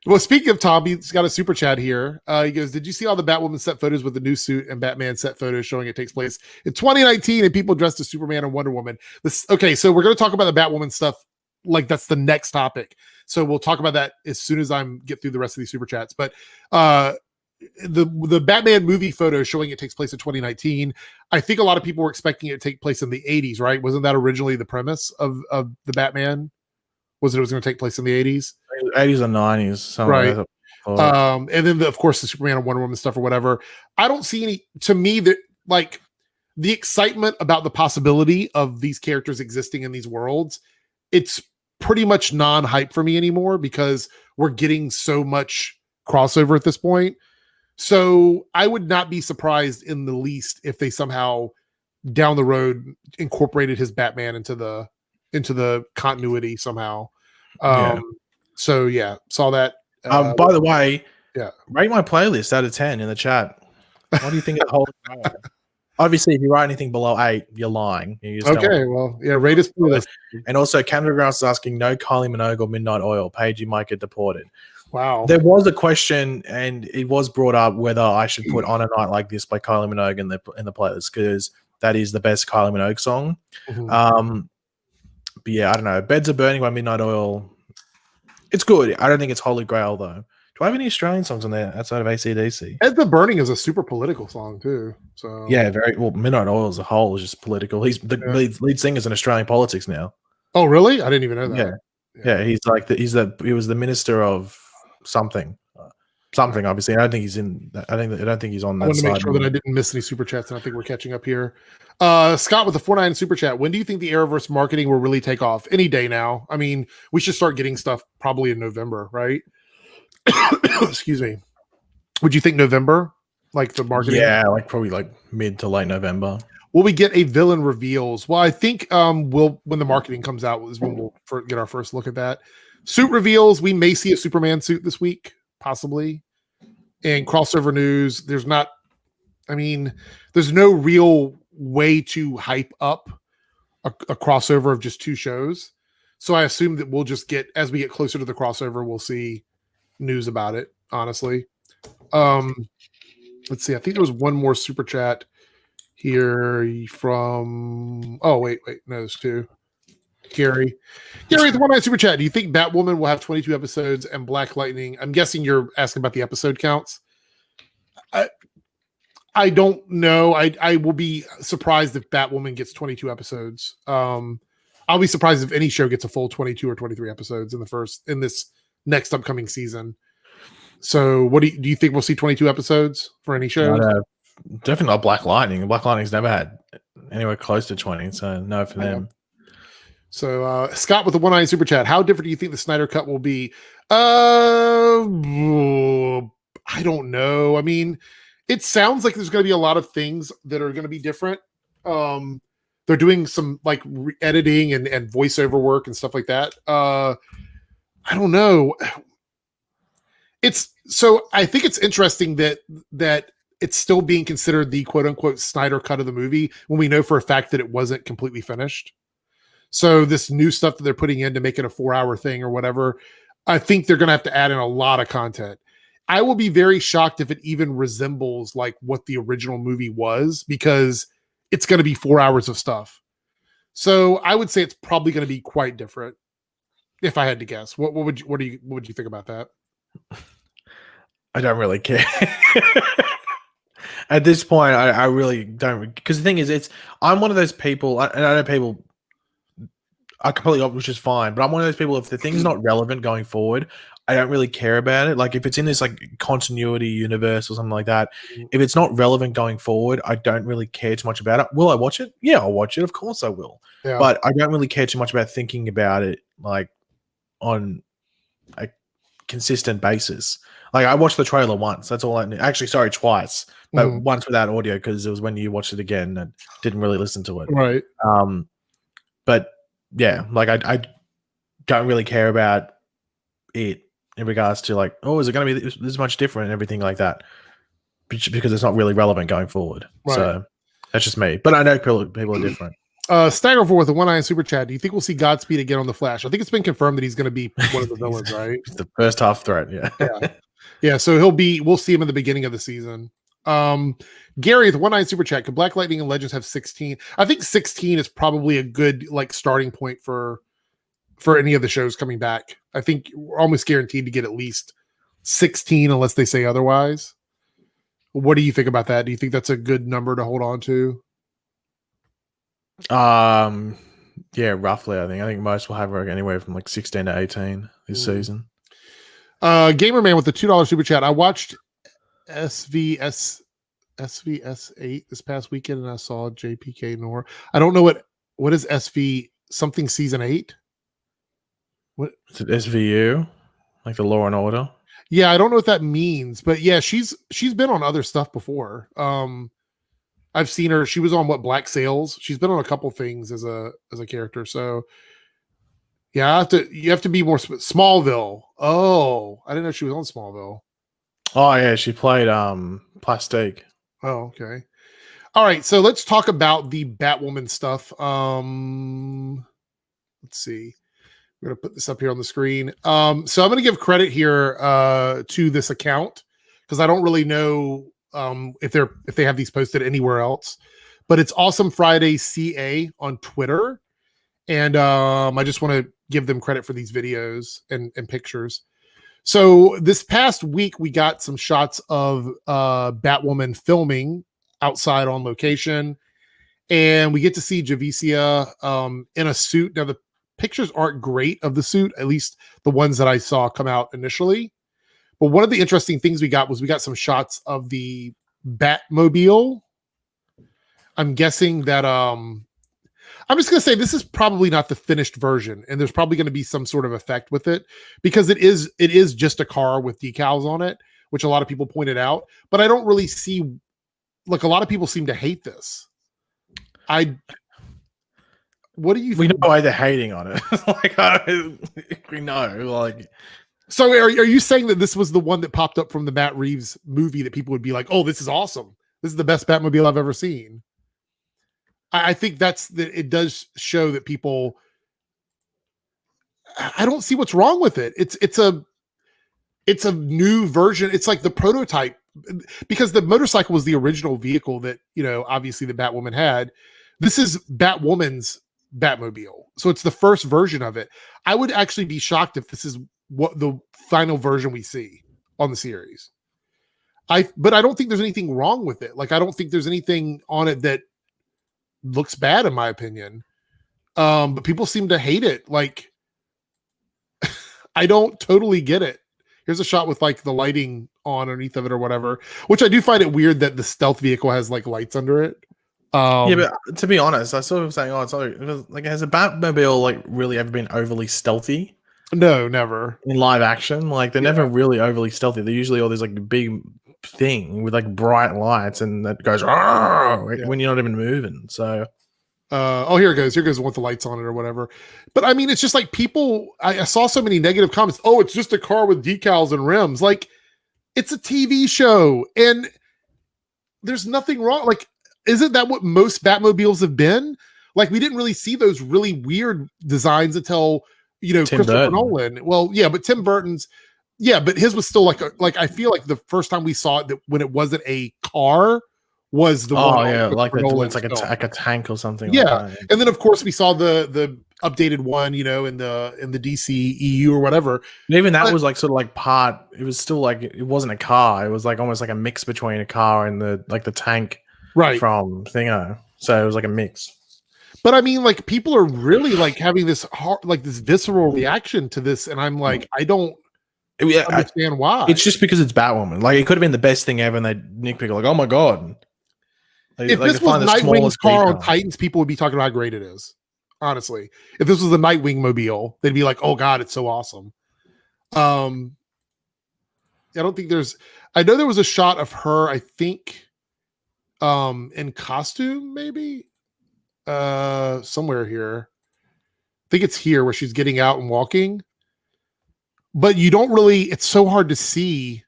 Well, speaking of Tom, he's got a super chat here. He goes, did you see all the Batwoman set photos with the new suit and Batman set photos showing it takes place in 2019 and people dressed as Superman and Wonder Woman? Okay, so we're going to talk about the Batwoman stuff. Like that's the next topic. So we'll talk about that as soon as I get through the rest of these super chats. But the Batman movie photo showing it takes place in 2019. I think a lot of people were expecting it to take place in the 80s, right? Wasn't that originally the premise of the Batman? It was going to take place in the 80s? 80s or 90s. Right. And then, of course, the Superman and Wonder Woman stuff or whatever. I don't see any, to me, that like the excitement about the possibility of these characters existing in these worlds, it's pretty much non-hype for me anymore because we're getting so much crossover at this point. So I would not be surprised in the least if they somehow down the road incorporated his Batman into the continuity somehow. So yeah, saw that. By the way, rate my playlist out of 10 in the chat. What do you think of the whole Obviously, if you write anything below 8, you're lying. Okay, well, yeah, rate us playlist. And also, Canada Grouse is asking, no Kylie Minogue or Midnight Oil. Paige, you might get deported. Wow. There was a question, and it was brought up whether I should put On a Night Like This by Kylie Minogue in the playlist because that is the best Kylie Minogue song. But yeah, I don't know. Beds Are Burning by Midnight Oil. It's good. I don't think it's Holy Grail, though. Do I have any Australian songs on there outside of AC/DC? Beds Are Burning is a super political song, too. So yeah, very well. Midnight Oil as a whole is just political. He's the lead singer's in Australian politics now. Oh, really? I didn't even know that. Yeah. He's like he was the minister of something. something. Obviously, I don't think he's in. I don't think he's on that I want to side. make sure that I didn't miss any super chats, and I think we're catching up here. Scott with the 4.9 super chat. When do you think the Arrowverse marketing will really take off? Any day now. I mean, we should start getting stuff probably in November, right? Excuse me. Would you think November? Like the marketing? Yeah, like probably like mid to late November. Will we get a villain reveals? Well, I think we'll when the marketing comes out is when we'll get our first look at that. Suit reveals. We may see a Superman suit this week, possibly. And crossover news. There's not. I mean, there's no real way to hype up a crossover of just 2 shows. So I assume that we'll just get, as we get closer to the crossover, we'll see news about it, honestly. Let's see. I think there was one more super chat here from, no, there's 2. Gary the 1.9 super chat. Do you think Batwoman will have 22 episodes and Black Lightning? I'm guessing you're asking about the episode counts. I don't know. I will be surprised if Batwoman gets 22 episodes. I'll be surprised if any show gets a full 22 or 23 episodes in this next upcoming season. So, what do you think we'll see 22 episodes for any show? Definitely not Black Lightning. Black Lightning's never had anywhere close to 20, so no for them. So, Scott with the 1.9 super chat. How different do you think the Snyder Cut will be? I don't know. I mean, it sounds like there's going to be a lot of things that are going to be different. They're doing some like editing and voiceover work and stuff like that. I don't know. I think it's interesting that it's still being considered the quote unquote Snyder cut of the movie when we know for a fact that it wasn't completely finished. So this new stuff that they're putting in to make it a 4-hour thing or whatever, I think they're going to have to add in a lot of content. I will be very shocked if it even resembles like what the original movie was, because it's going to be 4 hours of stuff. So I would say it's probably going to be quite different. If I had to guess, what would you think about that? I don't really care. At this point, I really don't, because the thing is, I'm one of those people, and I know people are completely which is fine, but I'm one of those people, if the thing's not relevant going forward, I don't really care about it. Like if it's in this like continuity universe or something like that, if it's not relevant going forward, I don't really care too much about it. Will I watch it? Yeah, I'll watch it. Of course I will. Yeah. But I don't really care too much about thinking about it like on a consistent basis. Like I watched the trailer once. That's all I knew. Actually, sorry, twice. But once without audio, because it was when you watched it again and didn't really listen to it. Right. But yeah, like I don't really care about it in regards to like, oh, is it going to be this much different and everything like that, because it's not really relevant going forward. Right. So that's just me. But I know people are different. Stagger4 with the 1.9 super chat. Do you think we'll see Godspeed again on the Flash? I think it's been confirmed that he's going to be one of the villains, right? The first half threat, yeah. So we'll see him in the beginning of the season. Gary, the 1.9 super chat. Could Black Lightning and Legends have 16? I think 16 is probably a good like starting point for any of the shows coming back. I think we're almost guaranteed to get at least 16 unless they say otherwise. What do you think about that? Do you think that's a good number to hold on to? Yeah, roughly. I think most will have anywhere from like 16 to 18 this season. Gamerman with the $2 super chat. I watched SVS 8 this past weekend and I saw JPK Nor. I don't know what is SV something season 8. What is it? SVU, like the Law and Order? Yeah, I don't know what that means, but yeah, she's been on other stuff before. I've seen her. She was on Black Sails. She's been on a couple things as a character. So yeah, you have to be more Smallville. Oh, I didn't know she was on Smallville. Oh yeah, she played Plastique. Oh, okay. All right, so let's talk about the Batwoman stuff. Let's see. I'm going to put this up here on the screen. So I'm going to give credit here to this account because I don't really know if they have these posted anywhere else. But it's Awesome Friday CA on Twitter, and I just want to give them credit for these videos and pictures. So this past week we got some shots of Batwoman filming outside on location, and we get to see Javicia in a suit. Now the pictures aren't great of the suit, at least the ones that I saw come out initially, But one of the interesting things we got some shots of the Batmobile. I'm guessing that I'm just going to say this is probably not the finished version, and there's probably going to be some sort of effect with it because it is just a car with decals on it, which a lot of people pointed out. But I don't really see, like, a lot of people seem to hate this. What do you? We know why they're hating on it. Like, we know, like. So are you saying that this was the one that popped up from the Matt Reeves movie that people would be like, "Oh, this is awesome. This is the best Batmobile I've ever seen." I think it does show that people. I don't see what's wrong with it. It's a new version. It's like the prototype because the motorcycle was the original vehicle that, obviously the Batwoman had. This is Batwoman's Batmobile. So it's the first version of it. I would actually be shocked if this is what the final version we see on the series. But I don't think there's anything wrong with it. Like, I don't think there's anything on it that looks bad, in my opinion. But people seem to hate it. Like, I don't totally get it. Here's a shot with like the lighting on underneath of it or whatever, which I do find it weird that the stealth vehicle has like lights under it. Yeah, but to be honest, I sort of saying, has a Batmobile like really ever been overly stealthy? No, never. In live action, like they're never really overly stealthy. They're usually all this like big thing with like bright lights, and that goes when you're not even moving. So, here it goes. Here goes with the lights on it or whatever. But I mean, it's just like people. I saw so many negative comments. Oh, it's just a car with decals and rims. Like, it's a TV show, and there's nothing wrong. Like, isn't that what most Batmobiles have been? Like, we didn't really see those really weird designs until Christopher Nolan. Well, yeah, but Tim Burton's, but his was still like I feel like the first time we saw it when it wasn't a car was the one. Oh yeah, like it's like a tank or something. Yeah, like and then of course we saw the updated one, in the DC EU or whatever. And even that was like sort of like part. It was still like it wasn't a car. It was like almost like a mix between a car and the tank, right, from Thingo. So it was like a mix. But I mean, like, people are really like having this this visceral reaction to this, and I'm like, I don't understand why. It's just because it's Batwoman. Like, it could have been the best thing ever, and they nitpick like, oh my god. Like, if this was Nightwing's car on Titans, people would be talking about how great it is. Honestly, if this was the Nightwing mobile, they'd be like, "Oh God, it's so awesome." I don't think there's. I know there was a shot of her. I think, in costume, maybe, somewhere here. I think it's here where she's getting out and walking. But you don't really. It's so hard to see,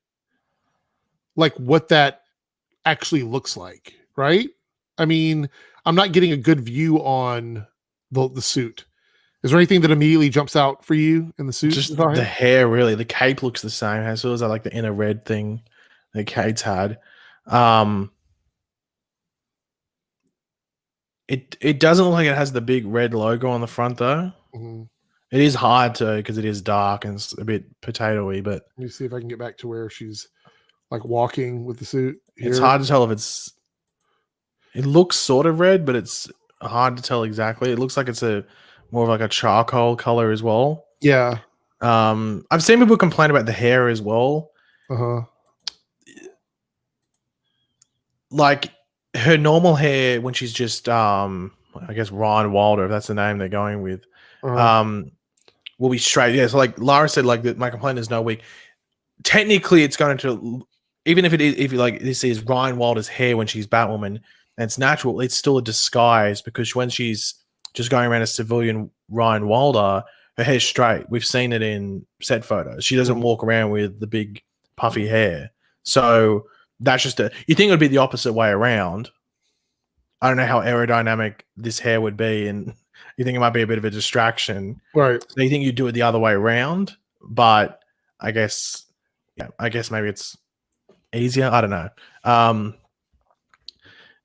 like, what that actually looks like. Right? I mean, I'm not getting a good view on the suit. Is there anything that immediately jumps out for you in the suit? Just the hair, really. The cape looks the same. As well as like the inner red thing that Kate's had. It doesn't look like it has the big red logo on the front though. Mm-hmm. It is hard to because it is dark and it's a bit potato-y. But let me see if I can get back to where she's like walking with the suit. Here. It's hard to tell if it's. It looks sort of red, but it's hard to tell exactly. It looks like it's more of like a charcoal color as well. Yeah. I've seen people complain about the hair as well. Uh-huh. Like her normal hair when she's just I guess Ryan Wilder, if that's the name they're going with, will be straight. Yeah, so like Lara said, like my complaint is no wig. Technically it's going to, even if you like this is Ryan Wilder's hair when she's Batwoman, and it's natural, it's still a disguise because when she's just going around as civilian Ryan Wilder, her hair's straight. We've seen it in set photos. She doesn't walk around with the big puffy hair. So that's just you think it would be the opposite way around. I don't know how aerodynamic this hair would be, and you think it might be a bit of a distraction. Right. So you think you'd do it the other way around, but I guess maybe it's easier. I don't know.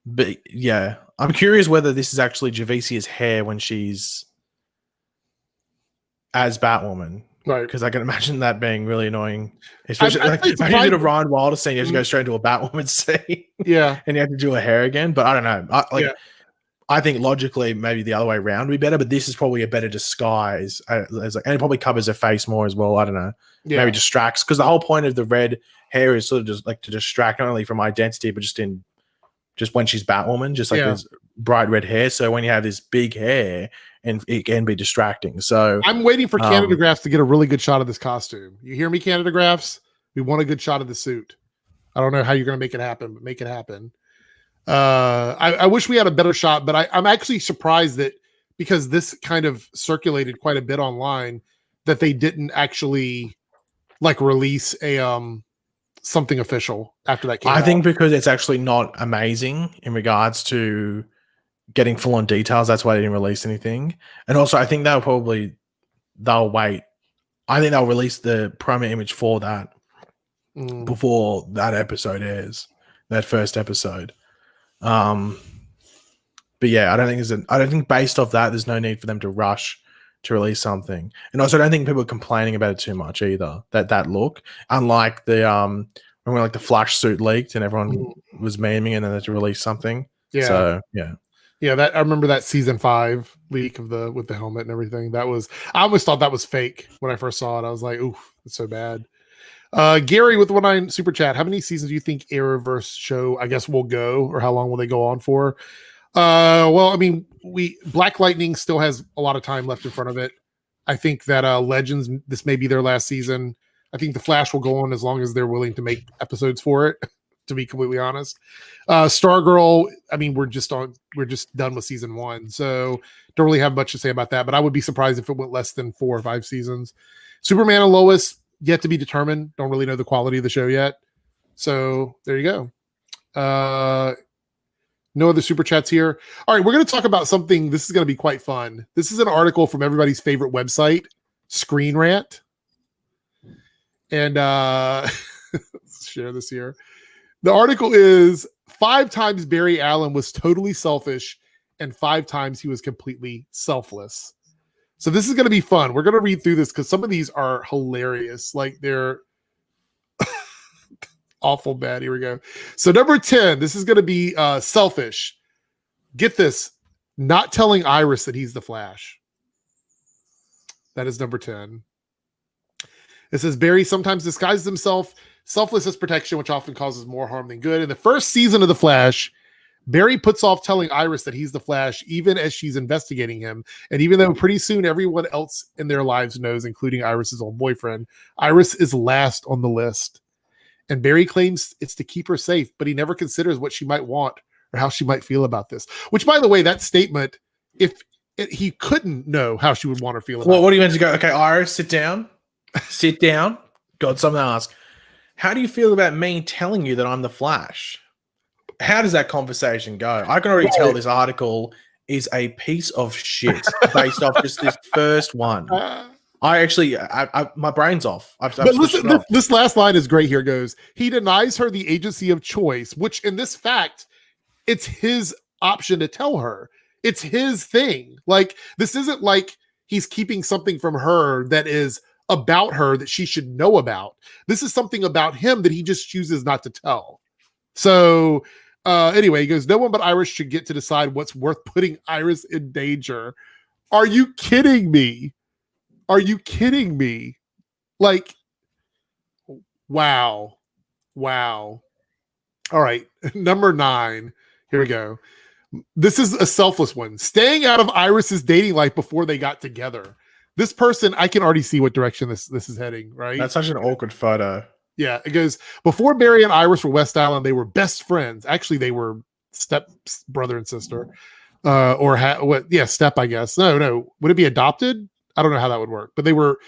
But yeah, I'm curious whether this is actually Javicia's hair when she's as Batwoman. Right. Because I can imagine that being really annoying. Especially imagine you did a Ryan Wilder scene, you have to go straight into a Batwoman scene. Yeah. And you have to do her hair again. But I don't know. I think logically maybe the other way around would be better, but this is probably a better disguise. And it probably covers her face more as well. I don't know. Yeah. Maybe distracts, because the whole point of the red hair is sort of just like to distract not only from identity, but just when she's Batwoman, just like this bright red hair. So when you have this big hair, and it can be distracting. So I'm waiting for Canada Graphs to get a really good shot of this costume. You hear me, Canada Graphs? We want a good shot of the suit. I don't know how you're going to make it happen, but make it happen. I wish we had a better shot, but I'm actually surprised that, because this kind of circulated quite a bit online, that they didn't actually like release a something official after that came out. I think because it's actually not amazing in regards to getting full on details, that's why they didn't release anything. And also I think they'll wait. I think they'll release the promo image for that before that episode airs, that first episode. But yeah, I don't think based off that, there's no need for them to rush to release something. And also I don't think people are complaining about it too much either. That look, unlike the when like the Flash suit leaked and everyone was memeing and then they had to release something. Yeah. So yeah, that I remember that season 5 leak of with the helmet and everything. I almost thought that was fake when I first saw it. I was like, oof, it's so bad. Gary with 19 super chat. How many seasons do you think Arrowverse show, I guess, will go, or how long will they go on for? Well, I mean, Black Lightning still has a lot of time left in front of it. I think that Legends, this may be their last season. I think the Flash will go on as long as they're willing to make episodes for it, to be completely honest. Stargirl, I mean, we're just done with season 1, so don't really have much to say about that, but I would be surprised if it went less than 4 or 5 seasons. Superman and Lois, yet to be determined. Don't really know the quality of the show yet. So there you go. No other super chats here. All right, we're going to talk about something. This is going to be quite fun. This is an article from everybody's favorite website, Screen Rant. And let's share this here. The article is 5 times Barry Allen was totally selfish and 5 times he was completely selfless. So this is going to be fun. We're going to read through this because some of these are hilarious. Like, they're awful bad. Here we go. So number 10, this is going to be selfish. Get this. Not telling Iris that he's the Flash. That is number 10. It says Barry sometimes disguises himself. Selfless as protection, which often causes more harm than good. In the first season of The Flash, Barry puts off telling Iris that he's the Flash, even as she's investigating him. And even though pretty soon everyone else in their lives knows, including Iris's old boyfriend, Iris is last on the list. And Barry claims it's to keep her safe, but he never considers what she might want or how she might feel about this. Which, by the way, that statement, he couldn't know how she would want to feel about it. What do you meant to go? Okay, Iris, sit down. Sit down. Got something to ask. How do you feel about me telling you that I'm the Flash? How does that conversation go? I can already tell this article is a piece of shit based off just this first one. My brain's off. But listen, this last line is great. Here it goes. He denies her the agency of choice, which in this fact, it's his option to tell her. It's his thing. Like, this isn't like he's keeping something from her that is about her that she should know about. This is something about him that he just chooses not to tell. So anyway, he goes, no one but Iris should get to decide what's worth putting Iris in danger. Are you kidding me? Are you kidding me? Like, wow. All right. Number 9. Here we go. This is a selfless one. Staying out of Iris's dating life before they got together. This person, I can already see what direction this is heading, right? That's such an awkward photo. Yeah, it goes, before Barry and Iris were West Island, they were best friends. Actually, they were step brother and sister. Step, I guess. No. Would it be adopted? I don't know how that would work. But they were,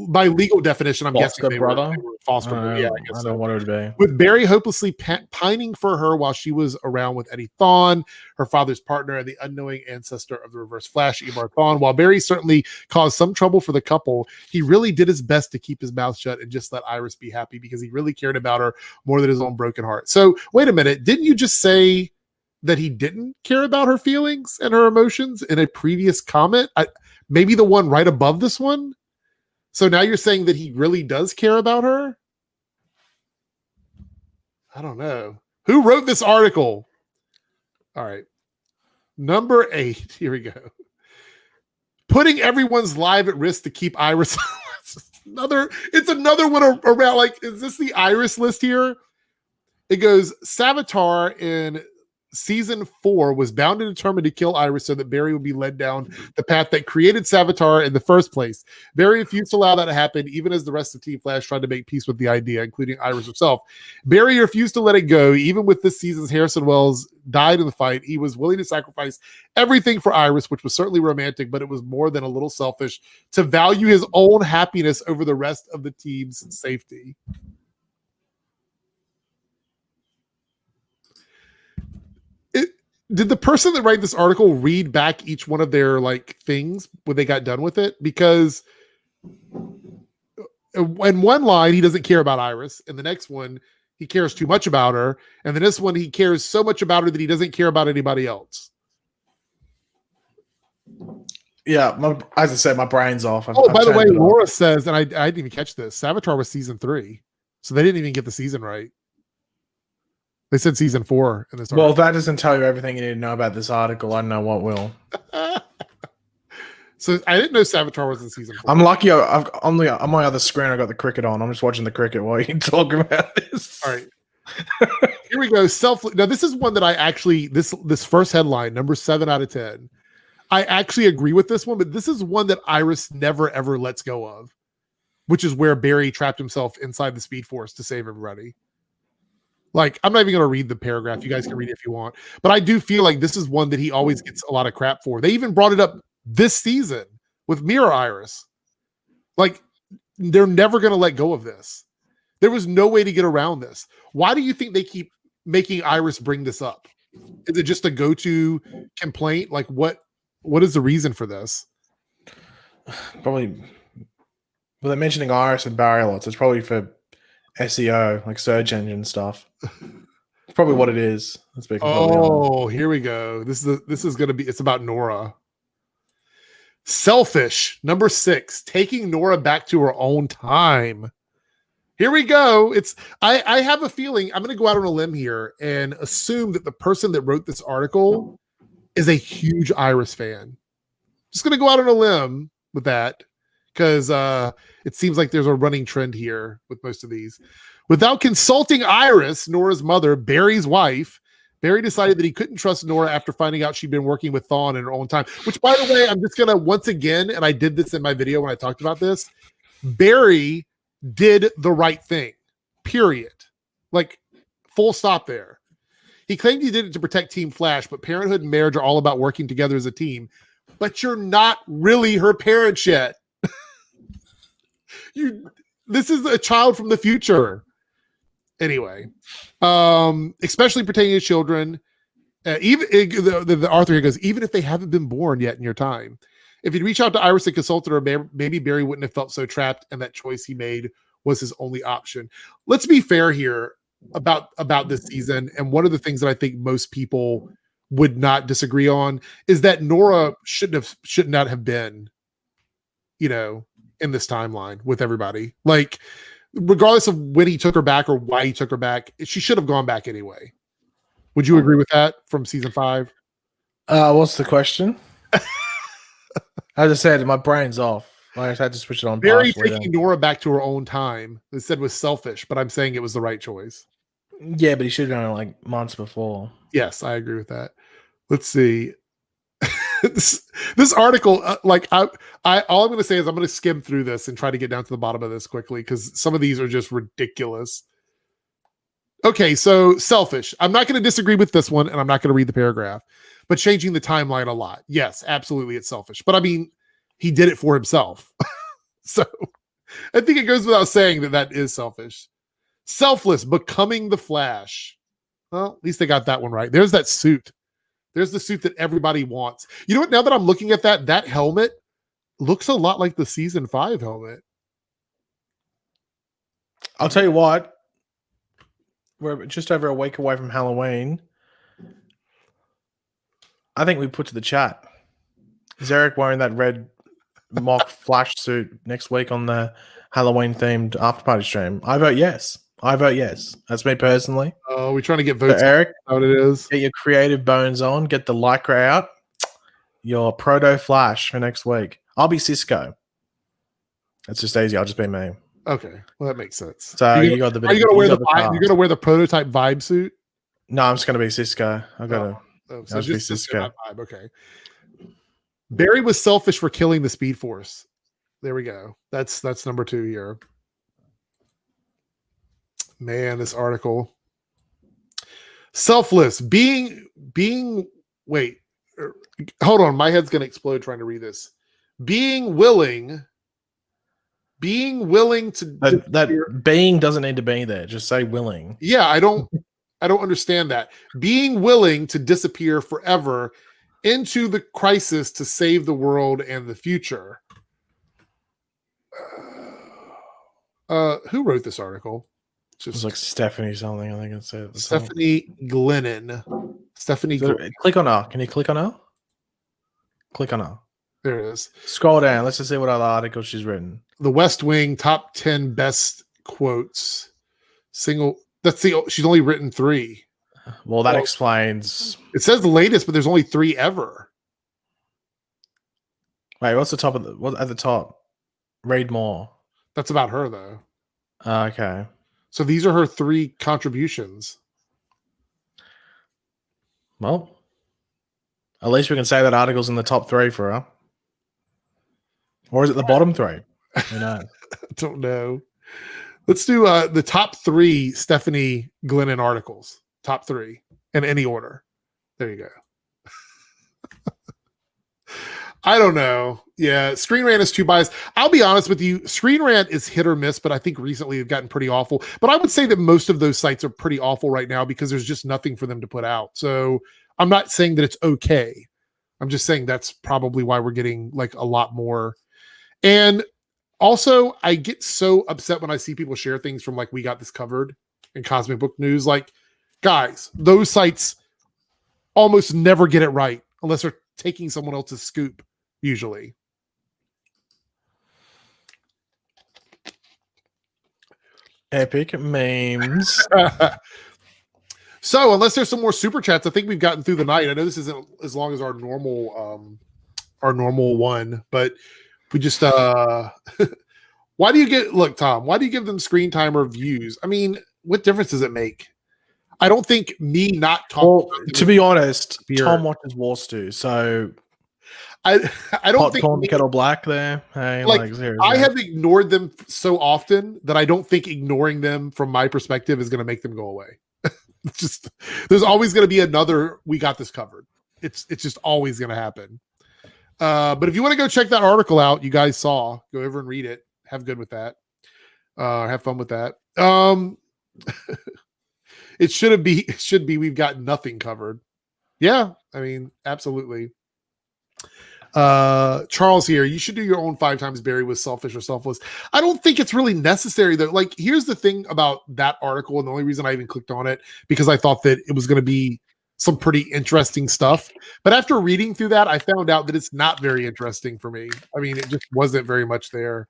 by legal definition, I'm guessing they were foster brother. Yeah, I guess I don't know what it would be. With Barry hopelessly pining for her while she was around with Eddie Thawne, her father's partner and the unknowing ancestor of the Reverse Flash, Ebar Thawne. While Barry certainly caused some trouble for the couple, he really did his best to keep his mouth shut and just let Iris be happy because he really cared about her more than his own broken heart. So wait a minute. Didn't you just say that he didn't care about her feelings and her emotions in a previous comment? Maybe the one right above this one? So now you're saying that he really does care about her? I don't know. Who wrote this article? All right. Number 8. Here we go. Putting everyone's life at risk to keep Iris. It's another one around. Like, is this the Iris list here? It goes, Savitar in season 4 was bound and determined to kill Iris so that Barry would be led down the path that created Savitar in the first place. Barry refused to allow that to happen, even as the rest of Team Flash tried to make peace with the idea, including Iris herself. Barry refused to let it go. Even with this season's Harrison Wells died in the fight, he was willing to sacrifice everything for Iris, which was certainly romantic, but it was more than a little selfish to value his own happiness over the rest of the team's safety. Did the person that wrote this article read back each one of their like things when they got done with it? Because in one line, he doesn't care about Iris. In the next one, he cares too much about her. And then this one, he cares so much about her that he doesn't care about anybody else. Yeah, as I said, my brain's off. By the way, Laura says, and I didn't even catch this, Savitar was season 3. So they didn't even get the season right. They said season 4 in this article. Well, if that doesn't tell you everything you need to know about this article, I don't know what will. So I didn't know Savitar was in season 4. I'm lucky. On my other screen, I got the cricket on. I'm just watching the cricket while you talk about this. All right. Here we go. Now, this is one that I actually, this first headline, number 7 out of 10. I actually agree with this one, but this is one that Iris never, ever lets go of, which is where Barry trapped himself inside the Speed Force to save everybody. Like, I'm not even going to read the paragraph. You guys can read it if you want. But I do feel like this is one that he always gets a lot of crap for. They even brought it up this season with Mirror Iris. Like, they're never going to let go of this. There was no way to get around this. Why do you think they keep making Iris bring this up? Is it just a go-to complaint? Like, what is the reason for this? Probably, well, they're mentioning Iris and Barry lots. It's probably for SEO, like search engine stuff. It's probably what it is. Let's be completely honest. Here we go. This is going to be. It's about Nora. Selfish, number 6, taking Nora back to her own time. Here we go. I have a feeling I'm going to go out on a limb here and assume that the person that wrote this article is a huge Iris fan. Just going to go out on a limb with that. Because it seems like there's a running trend here with most of these. Without consulting Iris, Nora's mother, Barry's wife, Barry decided that he couldn't trust Nora after finding out she'd been working with Thawne in her own time. Which, by the way, I'm just going to, once again, and I did this in my video when I talked about this, Barry did the right thing, period. Like, full stop there. He claimed he did it to protect Team Flash, but parenthood and marriage are all about working together as a team. But you're not really her parents yet. This is a child from the future. Anyway, especially pertaining to children. The author here goes, even if they haven't been born yet in your time. If you'd reach out to Iris and consult her, maybe Barry wouldn't have felt so trapped, and that choice he made was his only option. Let's be fair here about this season, and one of the things that I think most people would not disagree on is that Nora should not have been, in this timeline with everybody. Like, regardless of when he took her back or why he took her back, she should have gone back anyway. Would you agree with that from season 5? What's the question? As I said, my brain's off. I had to switch it on. Barry taking Nora back to her own time, they said was selfish, but I'm saying it was the right choice. Yeah, but he should have done it like months before. Yes, I agree with that. Let's see. This article, all I'm going to say is I'm going to skim through this and try to get down to the bottom of this quickly because some of these are just ridiculous. Okay, so selfish. I'm not going to disagree with this one, and I'm not going to read the paragraph, but changing the timeline a lot. Yes, absolutely, it's selfish. But I mean, he did it for himself. So I think it goes without saying that is selfish. Selfless, becoming the Flash. Well, at least they got that one right. There's that suit. There's the suit that everybody wants. You know what? Now that I'm looking at that helmet looks a lot like the season 5 helmet. I'll tell you what. We're just over a week away from Halloween. I think we put to the chat. Is Eric wearing that red mock Flash suit next week on the Halloween themed after party stream? I vote yes. I vote yes. That's me personally. Oh, we're trying to get So votes. Eric, What it is? get your creative bones on. Get the lycra out. Your proto Flash for next week. I'll be Cisco. That's just easy. I'll just be me. Okay, well that makes sense. So you got the. Are you gonna wear the prototype vibe suit? No, I'm just gonna be Cisco. I gotta. So just Cisco vibe. Okay. Barry was selfish for killing the Speed Force. There we go. That's number 2 here. Man, this article. Selfless. Being wait. Hold on. My head's gonna explode trying to read this. Being willing to that being doesn't need to be there. Just say willing. Yeah, I don't understand that. Being willing to disappear forever into the crisis to save the world and the future. Who wrote this article? It was like Stephanie something. I think it said Stephanie Glennon. Stephanie. Click on her. Can you click on her? Click on her. There it is. Scroll down. Let's just see what other article she's written. The West Wing top 10 best quotes. She's only written 3. Well, that explains. It says the latest, but there's only 3 ever. Wait, what's the top of what at the top? Read more. That's about her though. Okay. So these are her 3 contributions. Well, at least we can say that article's in the top 3 for her. Or is it the bottom 3? Who knows? I don't know. Let's do the top 3 Stephanie Glennon articles. Top 3 in any order. There you go. I don't know. Yeah, Screen Rant is too biased. I'll be honest with you. Screen Rant is hit or miss, but I think recently they've gotten pretty awful. But I would say that most of those sites are pretty awful right now because there's just nothing for them to put out. So I'm not saying that it's okay. I'm just saying that's probably why we're getting like a lot more. And also, I get so upset when I see people share things from like We Got This Covered in Cosmic Book News. Like, guys, those sites almost never get it right unless they're taking someone else's scoop, usually. Epic memes. So, unless there's some more super chats, I think we've gotten through the night. I know this isn't as long as our normal one, but we just why do you give them screen time or views? I mean, what difference does it make? I don't think me not talking. Well, to be honest, Tom watches War Stew, so I don't think the kettle black there. Hey, like I have ignored them so often that I don't think ignoring them from my perspective is going to make them go away. It's just there's always going to be another We Got This Covered. It's just always going to happen. But if you want to go check that article out, you guys saw, go over and read it. Have good with that. Have fun with that. It should be we've got nothing covered. Yeah, I mean, absolutely. Charles here, you should do your own 5 times Barry was selfish or selfless. I don't think it's really necessary though. Like, here's the thing about that article, and the only reason I even clicked on it because I thought that it was going to be some pretty interesting stuff. But after reading through that, I found out that it's not very interesting for me. I mean, it just wasn't very much there.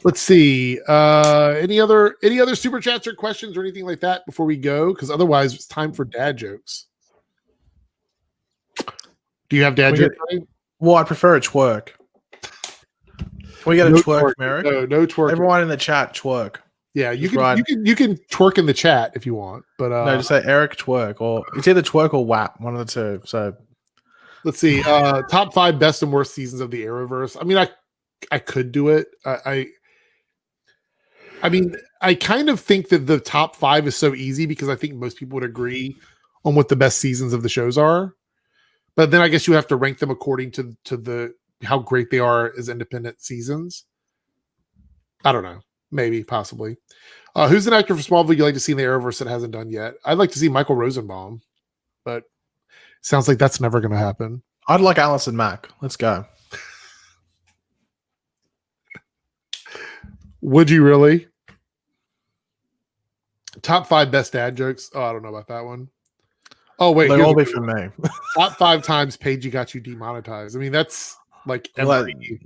Let's see. Any other super chats or questions or anything like that before we go? Because otherwise, it's time for dad jokes. Do you have dad jokes? Well, I prefer a twerk. We got a twerk, Merrick. No twerk. Everyone in the chat twerk. Yeah, you can twerk in the chat if you want, but no, just say Eric twerk, or it's either twerk or WAP, one of the two. So let's see. Top 5 best and worst seasons of the Arrowverse. I mean, I could do it. I mean, I kind of think that the top 5 is so easy because I think most people would agree on what the best seasons of the shows are. But then I guess you have to rank them according to the how great they are as independent seasons. I don't know. Maybe, possibly. Who's an actor for Smallville you like to see in the Arrowverse that hasn't done yet? I'd like to see Michael Rosenbaum, but sounds like that's never going to happen. I'd like Allison Mack. Let's go. Would you really? Top 5 best dad jokes. Oh, I don't know about that one. Oh, wait. They'll all be for me. Top 5 times Paige got you demonetized. I mean, that's like every...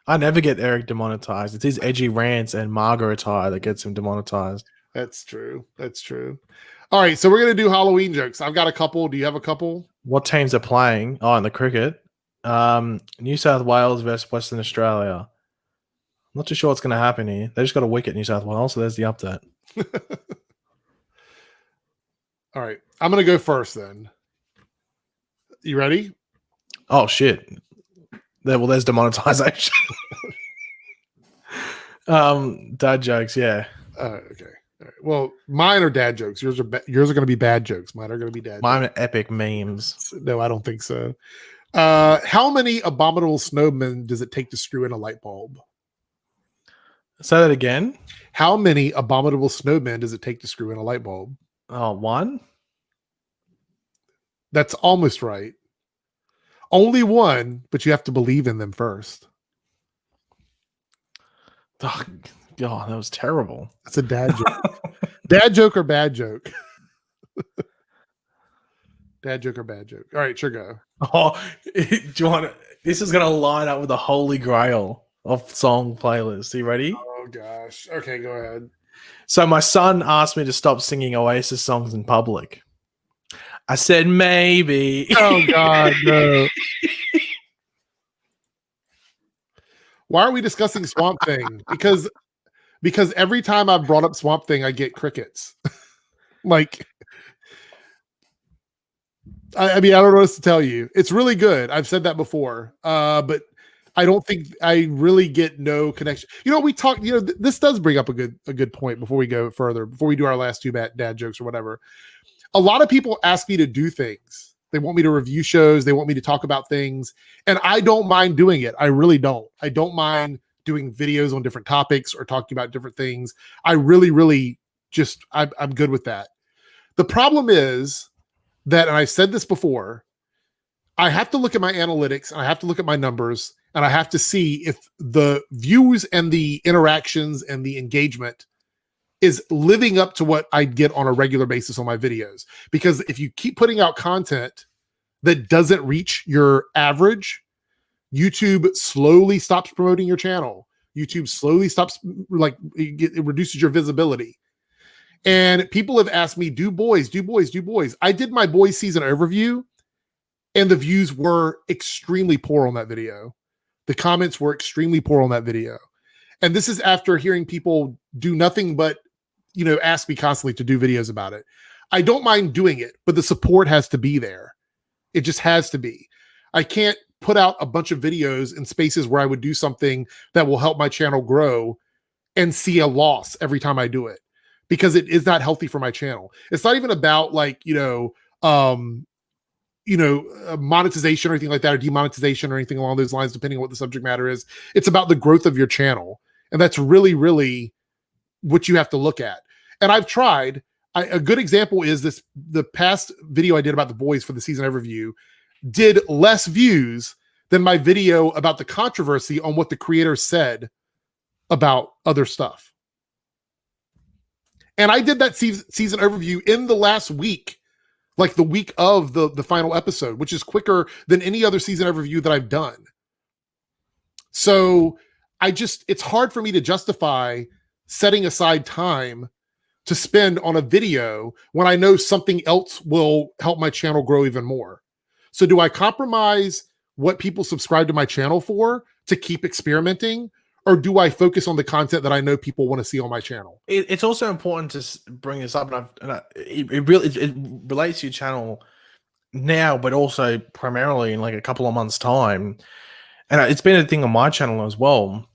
I never get Eric demonetized. It's his edgy rants and Margot attire that gets him demonetized. That's true. That's true. All right, so we're gonna do Halloween jokes. I've got a couple. Do you have a couple? What teams are playing? Oh, in the cricket. New South Wales versus Western Australia. I'm not too sure what's going to happen here. They just got a wicket, New South Wales, so there's the update. All right, I'm going to go first then. You ready? Oh, shit. There's demonetization. Dad jokes, yeah. Okay. All right. Well, mine are dad jokes. Yours are going to be bad jokes. Mine are going to be dad Mine jokes. are epic memes. No, I don't think so. How many abominable snowmen does it take to screw in a light bulb? Say that again. How many abominable snowmen does it take to screw in a light bulb? Oh, one? That's almost right. Only one, but you have to believe in them first. Oh, God, that was terrible. That's a dad joke. Dad joke or bad joke? Dad joke or bad joke? All right, sure, go. Oh, do you want to, this is going to line up with the holy grail of song playlists. Are you ready? Oh, gosh. Okay, go ahead. So my son asked me to stop singing Oasis songs in public. I said, maybe. Oh, God, no. Why are we discussing Swamp Thing? Because every time I've brought up Swamp Thing, I get crickets. Like, I mean, I don't know what to tell you. It's really good. I've said that before, but I don't think I really get no connection. You know, we talk. You know, this does bring up a good point before we go further. Before we do our last two dad jokes or whatever, a lot of people ask me to do things. They want me to review shows. They want me to talk about things, and I don't mind doing it. I really don't. I don't mind doing videos on different topics or talking about different things. I really, really just I'm good with that. The problem is that, and I've said this before, I have to look at my analytics and I have to look at my numbers and I have to see if the views and the interactions and the engagement is living up to what I get on a regular basis on my videos. Because if you keep putting out content that doesn't reach your average, YouTube slowly stops promoting your channel. YouTube slowly stops, like, it reduces your visibility. And people have asked me, do boys. I did my boys season overview and the views were extremely poor on that video. The comments were extremely poor on that video. And this is after hearing people do nothing but, you know, ask me constantly to do videos about it. I don't mind doing it, but the support has to be there. It just has to be. I can't put out a bunch of videos in spaces where I would do something that will help my channel grow and see a loss every time I do it, because it is not healthy for my channel. It's not even about, like, monetization or anything like that, or demonetization or anything along those lines, depending on what the subject matter is. It's about the growth of your channel. And that's really, really what you have to look at. And I've tried. A good example is the past video I did about the boys for the season overview did less views than my video about the controversy on what the creator said about other stuff. And I did that season overview in the last week, like the week of the final episode, which is quicker than any other season overview that I've done. So it's hard for me to justify setting aside time to spend on a video when I know something else will help my channel grow even more. So do I compromise what people subscribe to my channel for to keep experimenting? Or do I focus on the content that I know people want to see on my channel? It's also important to bring this up, and it relates to your channel now, but also primarily in like a couple of months' time. And it's been a thing on my channel as well.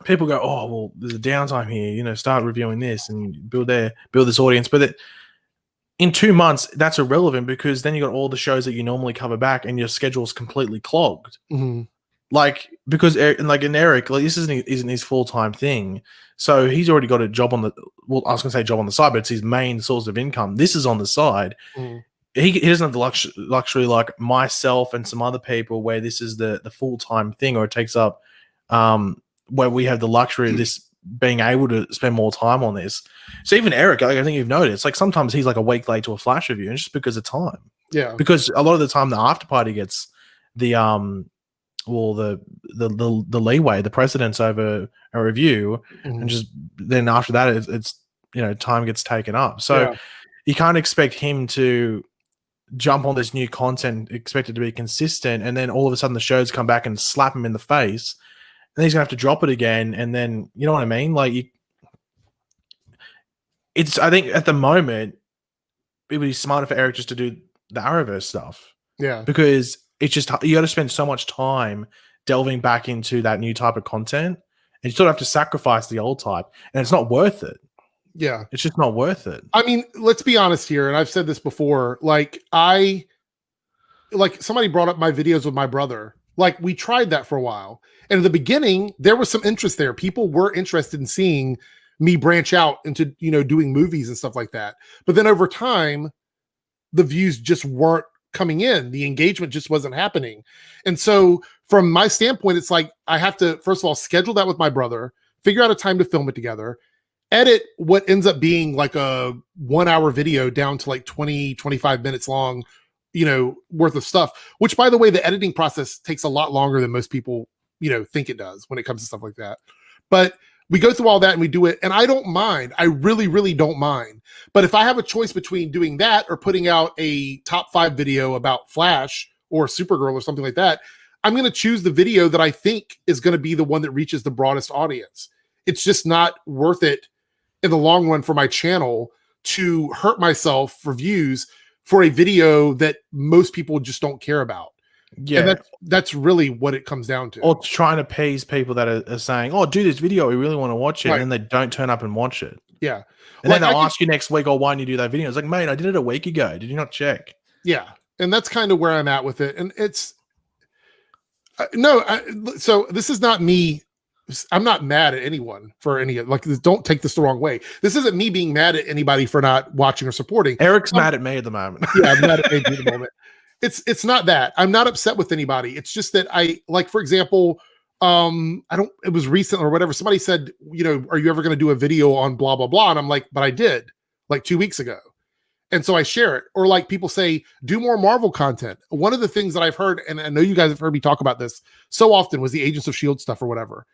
People go, oh, well, there's a downtime here, you know, start reviewing this and build this audience. But in 2 months, that's irrelevant, because then you got all the shows that you normally cover back and your schedule's completely clogged. Mm-hmm. Like, because Eric, like, this isn't his full-time thing. So he's already got a job on the, well, I was going to say job on the side, but it's his main source of income. This is on the side. Mm. He doesn't have the luxury like myself and some other people where this is the full-time thing, or it takes up, where we have the luxury of this being able to spend more time on this. So even Eric, like, I think you've noticed, like, sometimes he's like a week late to a flash review, and it's just because of time. Yeah. Because a lot of the time the after party gets the well the leeway, the precedence over a review, and just then after that it's time gets taken up. So you can't expect him to jump on this new content, expect it to be consistent, and then all of a sudden the shows come back and slap him in the face, and he's gonna have to drop it again. And then you know what I mean? Like I think at the moment it would be smarter for Eric just to do the Arrowverse stuff. Yeah, because it's just you got to spend so much time delving back into that new type of content, and you sort of have to sacrifice the old type, and it's not worth it. Yeah, it's just not worth it. I mean, let's be honest here, and I've said this before. Like somebody brought up my videos with my brother. Like we tried that for a while, and in the beginning there was some interest there. People were interested in seeing me branch out into doing movies and stuff like that. But then over time, the views just weren't coming in. The engagement just wasn't happening. And so from my standpoint, it's like I have to, first of all, schedule that with my brother, figure out a time to film it together, edit what ends up being like a 1 hour video down to like 20, 25 minutes long, worth of stuff, which by the way, the editing process takes a lot longer than most people, think it does when it comes to stuff like that. But we go through all that and we do it. And I don't mind. I really, really don't mind. But if I have a choice between doing that or putting out a top 5 video about Flash or Supergirl or something like that, I'm going to choose the video that I think is going to be the one that reaches the broadest audience. It's just not worth it in the long run for my channel to hurt myself for views for a video that most people just don't care about. Yeah, and that's really what it comes down to. Or trying to appease people that are saying, "Oh, do this video, we really want to watch it," and then they don't turn up and watch it. Yeah, and then they'll ask you next week, "Oh, why didn't you do that video?" It's like, mate, I did it a week ago. Did you not check? Yeah, and that's kind of where I'm at with it. And it's so this is not me. I'm not mad at anyone for any don't take this the wrong way. This isn't me being mad at anybody for not watching or supporting. Eric's mad at me at the moment. Yeah, I'm mad at me at the moment. It's not that I'm not upset with anybody. It's just that for example, it was recent or whatever. Somebody said, are you ever going to do a video on blah, blah, blah? And I'm like, but I did like 2 weeks ago. And so I share it. Or like people say, do more Marvel content. One of the things that I've heard, and I know you guys have heard me talk about this so often, was the Agents of S.H.I.E.L.D. stuff or whatever.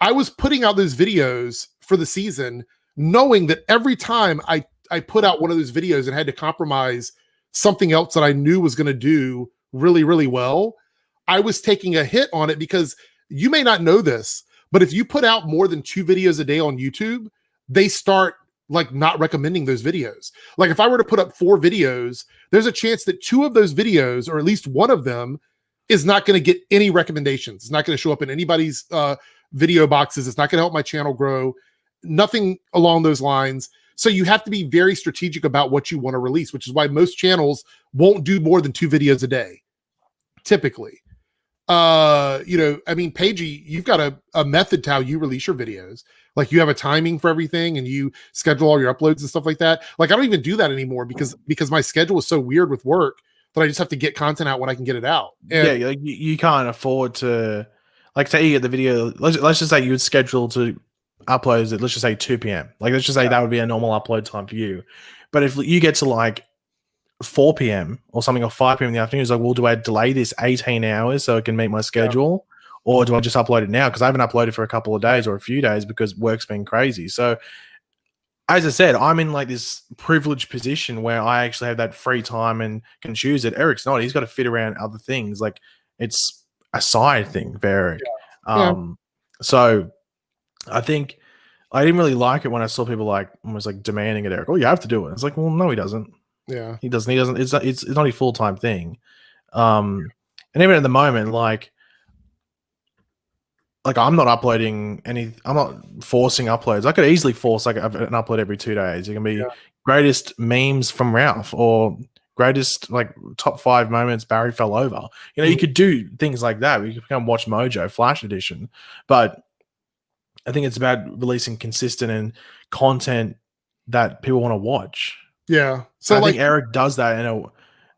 I was putting out those videos for the season, knowing that every time I put out one of those videos and had to compromise something else that I knew was going to do really, really well, I was taking a hit on it. Because you may not know this, but if you put out more than 2 videos a day on YouTube, they start like not recommending those videos. Like if I were to put up 4 videos, there's a chance that 2 of those videos, or at least one of them, is not going to get any recommendations. It's not going to show up in anybody's video boxes. It's not going to help my channel grow. Nothing along those lines. So you have to be very strategic about what you want to release, which is why most channels won't do more than 2 videos a day, typically. I mean, Paigey, you've got a method to how you release your videos. Like you have a timing for everything and you schedule all your uploads and stuff like that. Like I don't even do that anymore because my schedule is so weird with work that I just have to get content out when I can get it out. And like you can't afford to, like, say you get the video. Let's just say you would schedule to upload at, let's just say 2 p.m. Like let's just say that would be a normal upload time for you. But if you get to like 4 p.m. or something, or 5 p.m. in the afternoon, it's like, well, do I delay this 18 hours so it can meet my schedule? Or do I just upload it now? Because I haven't uploaded for a couple of days or a few days because work's been crazy. So as I said, I'm in like this privileged position where I actually have that free time and can choose it. Eric's not. He's got to fit around other things. Like it's a side thing for Eric. So I think I didn't really like it when I saw people like almost like demanding it, Eric. Oh, you have to do it. It's like, well, no, he doesn't. Yeah, he doesn't. It's not a full-time thing. And even at the moment, like I'm not uploading any. I'm not forcing uploads. I could easily force like an upload every 2 days. It can be greatest memes from Ralph or greatest like top 5 moments Barry fell over. You could do things like that. We could become Watch Mojo Flash Edition, but I think it's about releasing consistent and content that people want to watch. Yeah. So I think Eric does that, and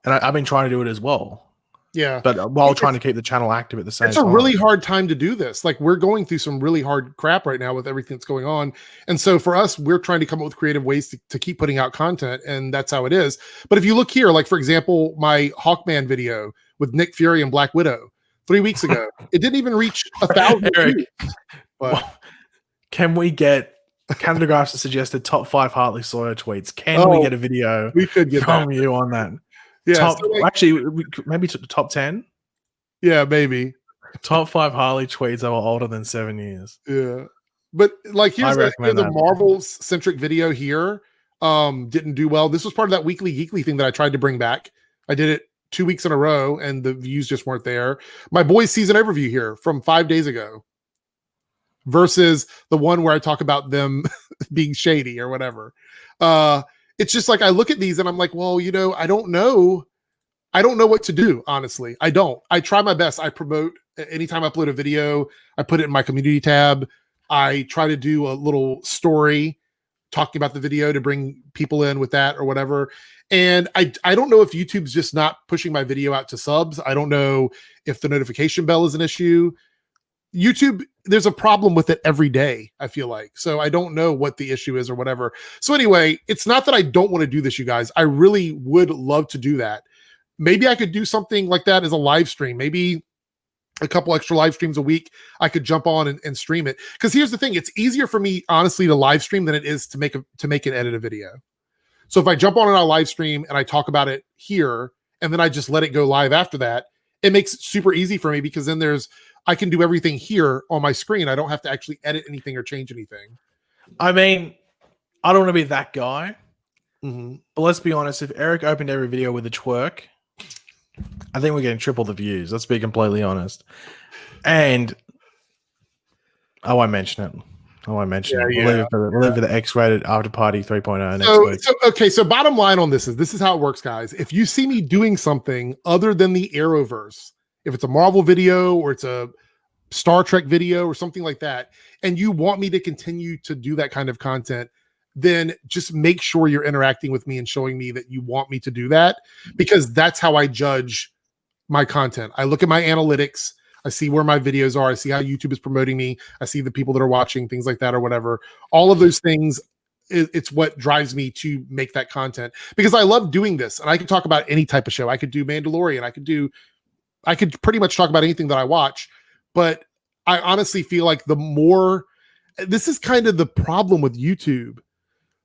I've been trying to do it as well. Yeah. But while trying to keep the channel active at the same time. It's a really hard time to do this. Like we're going through some really hard crap right now with everything that's going on. And so for us, we're trying to come up with creative ways to keep putting out content. And that's how it is. But if you look here, like for example, my Hawkman video with Nick Fury and Black Widow, 3 weeks ago. It didn't even reach 1,000 views. But can we get Canada Graphs suggested top 5 Hartley Sawyer tweets? Can we get a video we could get from you on that? Yeah, actually, maybe top 10? Yeah, maybe. Top 5 Harley tweets that were older than 7 years. Yeah. But like here's the Marvel-centric video here. Didn't do well. This was part of that Weekly Geekly thing that I tried to bring back. I did it 2 weeks in a row, and the views just weren't there. My boys' season overview here from 5 days ago versus the one where I talk about them being shady or whatever. It's just like I look at these and I'm like, well, I don't know. I don't know what to do, honestly. I don't. I try my best. I promote anytime I upload a video, I put it in my community tab. I try to do a little story talking about the video to bring people in with that or whatever. And I don't know if YouTube's just not pushing my video out to subs. I don't know if the notification bell is an issue. YouTube, there's a problem with it every day, I feel like. So I don't know what the issue is or whatever. So anyway, it's not that I don't want to do this, you guys. I really would love to do that. Maybe I could do something like that as a live stream. Maybe a couple extra live streams a week. I could jump on and stream it. Because here's the thing. It's easier for me, honestly, to live stream than it is to make and edit a video. So if I jump on a live stream and I talk about it here, and then I just let it go live after that, it makes it super easy for me because then I can do everything here on my screen. I don't have to actually edit anything or change anything. I mean, I don't want to be that guy, but let's be honest. If Eric opened every video with a twerk, I think we're getting triple the views. Let's be completely honest. And I won't mention it. We'll leave it for the X-rated after party 3.0 next week. So bottom line on this is how it works, guys. If you see me doing something other than the Arrowverse, if it's a Marvel video or it's a Star Trek video or something like that, and you want me to continue to do that kind of content, then just make sure you're interacting with me and showing me that you want me to do that, because that's how I judge my content. I look at my analytics. I see where my videos are. I see how YouTube is promoting me. I see the people that are watching, things like that or whatever. All of those things, it's what drives me to make that content, because I love doing this. And I can talk about any type of show. I could do Mandalorian. I could pretty much talk about anything that I watch. But I honestly feel like this is kind of the problem with YouTube.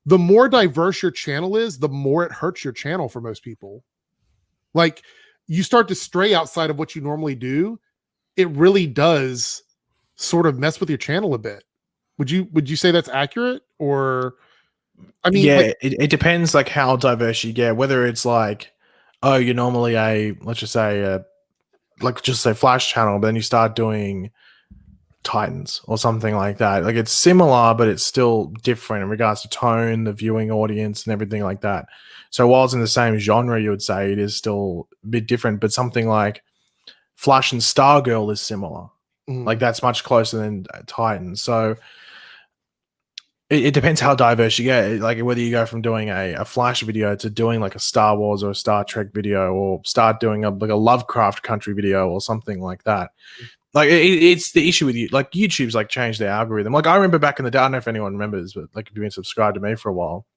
The more diverse your channel is, the more it hurts your channel for most people. Like, you start to stray outside of what you normally do, it really does sort of mess with your channel a bit. Would you say that's accurate? Or, I mean, yeah, it depends like how diverse you get, whether it's like, oh, you're normally let's just say Flash channel, but then you start doing Titans or something like that. Like, it's similar, but it's still different in regards to tone, the viewing audience, and everything like that. So while it's in the same genre, you would say it is still a bit different, but something like Flash and Stargirl is similar. Like, that's much closer than Titans. So it depends how diverse you get. Like, whether you go from doing a Flash video to doing like a Star Wars or a Star Trek video, or start doing a Lovecraft Country video or something like that. Like, it's the issue with you. Like, YouTube's like changed their algorithm. Like, I remember back in the day, I don't know if anyone remembers, but like, if you've been subscribed to me for a while,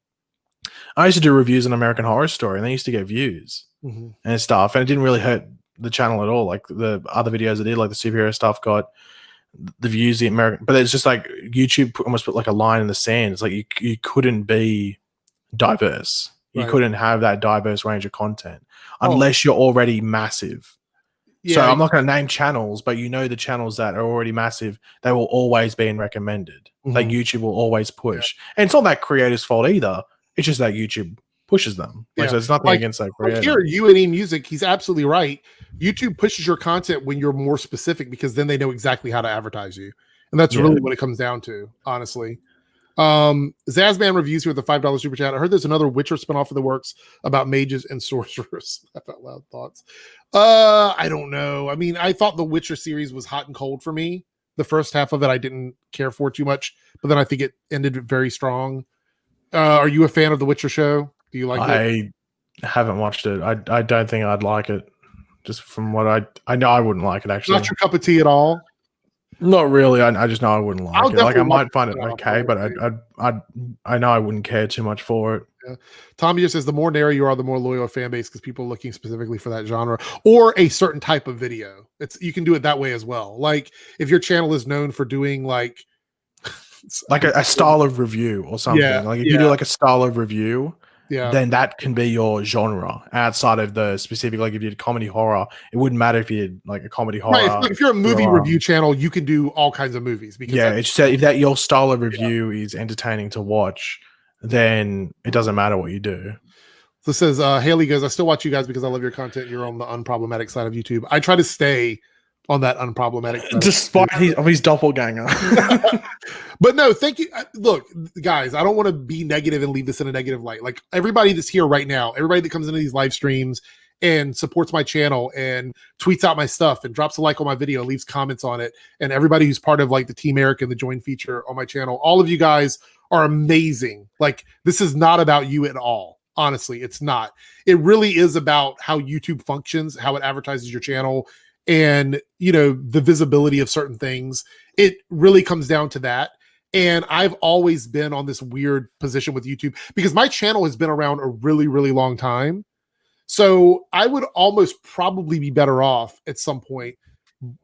I used to do reviews on American Horror Story, and they used to get views and stuff, and it didn't really hurt the channel at all. Like, the other videos I did, like the superhero stuff, got the views, the American, but it's just like YouTube almost put like a line in the sand. It's like you couldn't be diverse. You couldn't have that diverse range of content unless you're already massive. So I'm not going to name channels, but the channels that are already massive, they will always be in recommended. Like, YouTube will always push. And it's not that creators' fault either. It's just that YouTube pushes them. Like, so it's nothing against that creator. Here, UNE Music, he's absolutely right. YouTube pushes your content when you're more specific, because then they know exactly how to advertise you. And that's really what it comes down to, honestly. Zazman reviews here with the $5 super chat. I heard there's another Witcher spinoff of the works about mages and sorcerers. Laugh out loud thoughts. I don't know. I mean, I thought the Witcher series was hot and cold for me. The first half of it I didn't care for too much, but then I think it ended very strong. Are you a fan of the Witcher show? Do you like it? I haven't watched it. I don't think I'd like it. Just from what I know, I wouldn't like it, actually. Not your cup of tea at all? Not really. I just know I wouldn't like it. Like, I might find it okay, but I know I wouldn't care too much for it. Tommy just says the more narrow you are, the more loyal a fan base because people are looking specifically for that genre or a certain type of video. You can do it that way as well. Like if your channel is known for doing like a style of review or something. Like if you do like a style of review, then that can be your genre outside of the specific. Like if you did comedy horror, it wouldn't matter if you did like a comedy horror. Right. If you're a movie review channel, you can do all kinds of movies. Because it's if that your style of review is entertaining to watch, then it doesn't matter what you do. So it says Haley goes, I still watch you guys because I love your content. You're on the unproblematic side of YouTube. I try to stay on that unproblematic side despite his doppelganger. But no, thank you. Look, guys, I don't want to be negative and leave this in a negative light. Like everybody that's here right now, everybody that comes into these live streams and supports my channel and tweets out my stuff and drops a like on my video, leaves comments on it, and everybody who's part of like the Team Eric and the join feature on my channel, all of you guys are amazing. Like this is not about you at all. Honestly, it's not. It really is about how YouTube functions, how it advertises your channel, and the visibility of certain things. It really comes down to that. And I've always been on this weird position with YouTube because my channel has been around a really, really long time. So I would almost probably be better off at some point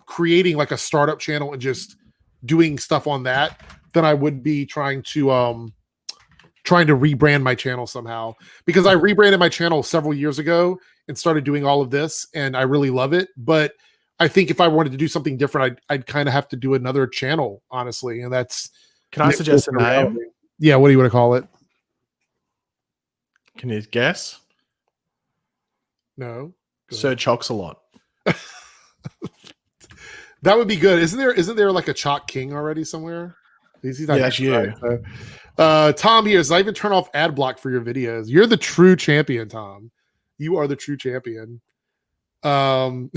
creating like a startup channel and just doing stuff on that than I would be trying to rebrand my channel somehow, because I rebranded my channel several years ago and started doing all of this and I really love it. But I think if I wanted to do something different, I'd kind of have to do another channel, honestly. And that's, can I suggest a name? Yeah. What do you want to call it? Can you guess? No. Sir Chocks a lot. That would be good. Isn't there like a Chalk King already somewhere? Yeah, that's you. Tom here says, I even turn off ad block for your videos. You're the true champion, Tom. You are the true champion. All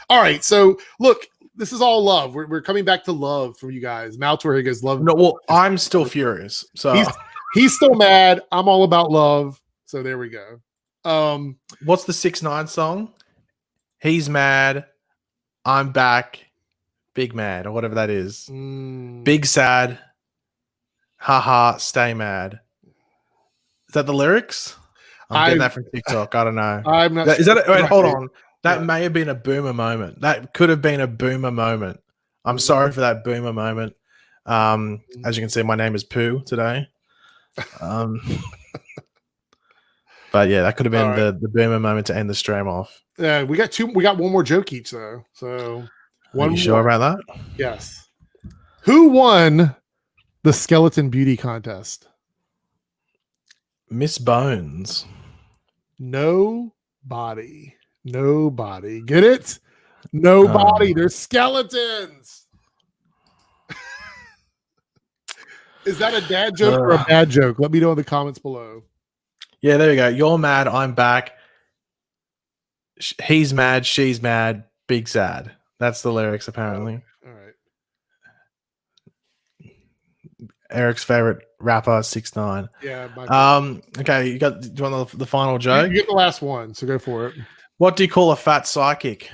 right. So look, this is all love. We're coming back to love from you guys. Maltor goes, love. No, well, I'm still furious. So he's still mad. I'm all about love. So there we go. What's the 6ix9ine song? He's mad. I'm back. Big mad, or whatever that is. Big sad. Haha, stay mad. Is that the lyrics? I'm getting that from TikTok. I don't know. I'm not. Is that? Wait, hold on. That may have been a boomer moment. That could have been a boomer moment. I'm sorry for that boomer moment. As you can see, my name is Pooh today. But yeah, that could have been the boomer moment to end the stream off. Yeah, we got one more joke each though. So Are you sure about that? Yes. Who won the Skeleton Beauty contest? Miss Bones. Nobody. Get it? Nobody. They're skeletons. Is that a dad joke or a bad joke? Let me know in the comments below. Yeah, there you go. You're mad. I'm back. He's mad. She's mad. Big sad. That's the lyrics, apparently. All right. Eric's favorite rapper, 6ix9ine. Yeah. Okay. Do you want the final joke? You get the last one, so go for it. What do you call a fat psychic?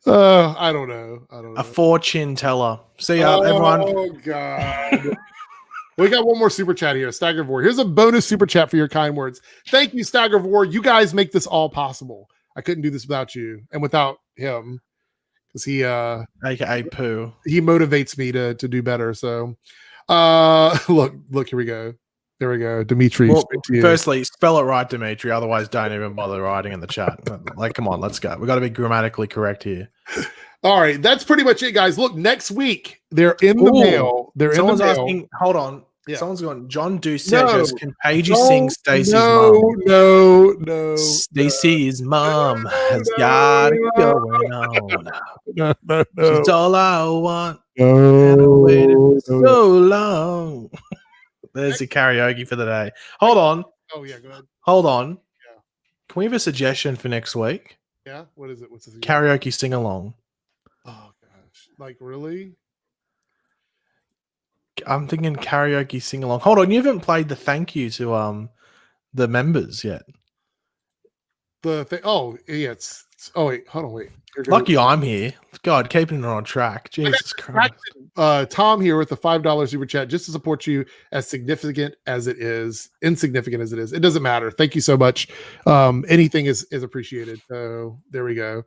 I don't know. A fortune teller. See ya, everyone. Oh God. We got one more super chat here. Staggervore. Here's a bonus super chat for your kind words. Thank you, Staggervore. You guys make this all possible. I couldn't do this without you and without him, because he aka Pooh. He motivates me to do better. So look, here we go. There we go. Dimitri. Well, firstly, spell it right, Dimitri. Otherwise, don't even bother writing in the chat. Like, come on, let's go. We got to be grammatically correct here. All right, that's pretty much it, guys. Look, next week they're in the mail. Someone's asking. Hold on. Yeah. Someone's going. John Doucette can Paigey sing Stacey's mom? No. Stacey's mom has got it going on. No. She's all I want. No. Waited so long. There's a karaoke for the day. Hold on. Oh yeah, go ahead. Hold on. Yeah. Can we have a suggestion for next week? Yeah. What is it? What's the karaoke sing along? Oh gosh, like really? I'm thinking karaoke sing along. Hold on, you haven't played the thank you to the members yet. the thing. Oh, yeah. Oh, wait. Hold on. Wait. Lucky I'm here. God, keeping it on track. Jesus Christ. Tom here with the $5 super chat just to support you, as insignificant as it is. It doesn't matter. Thank you so much. Anything is appreciated. So there we go.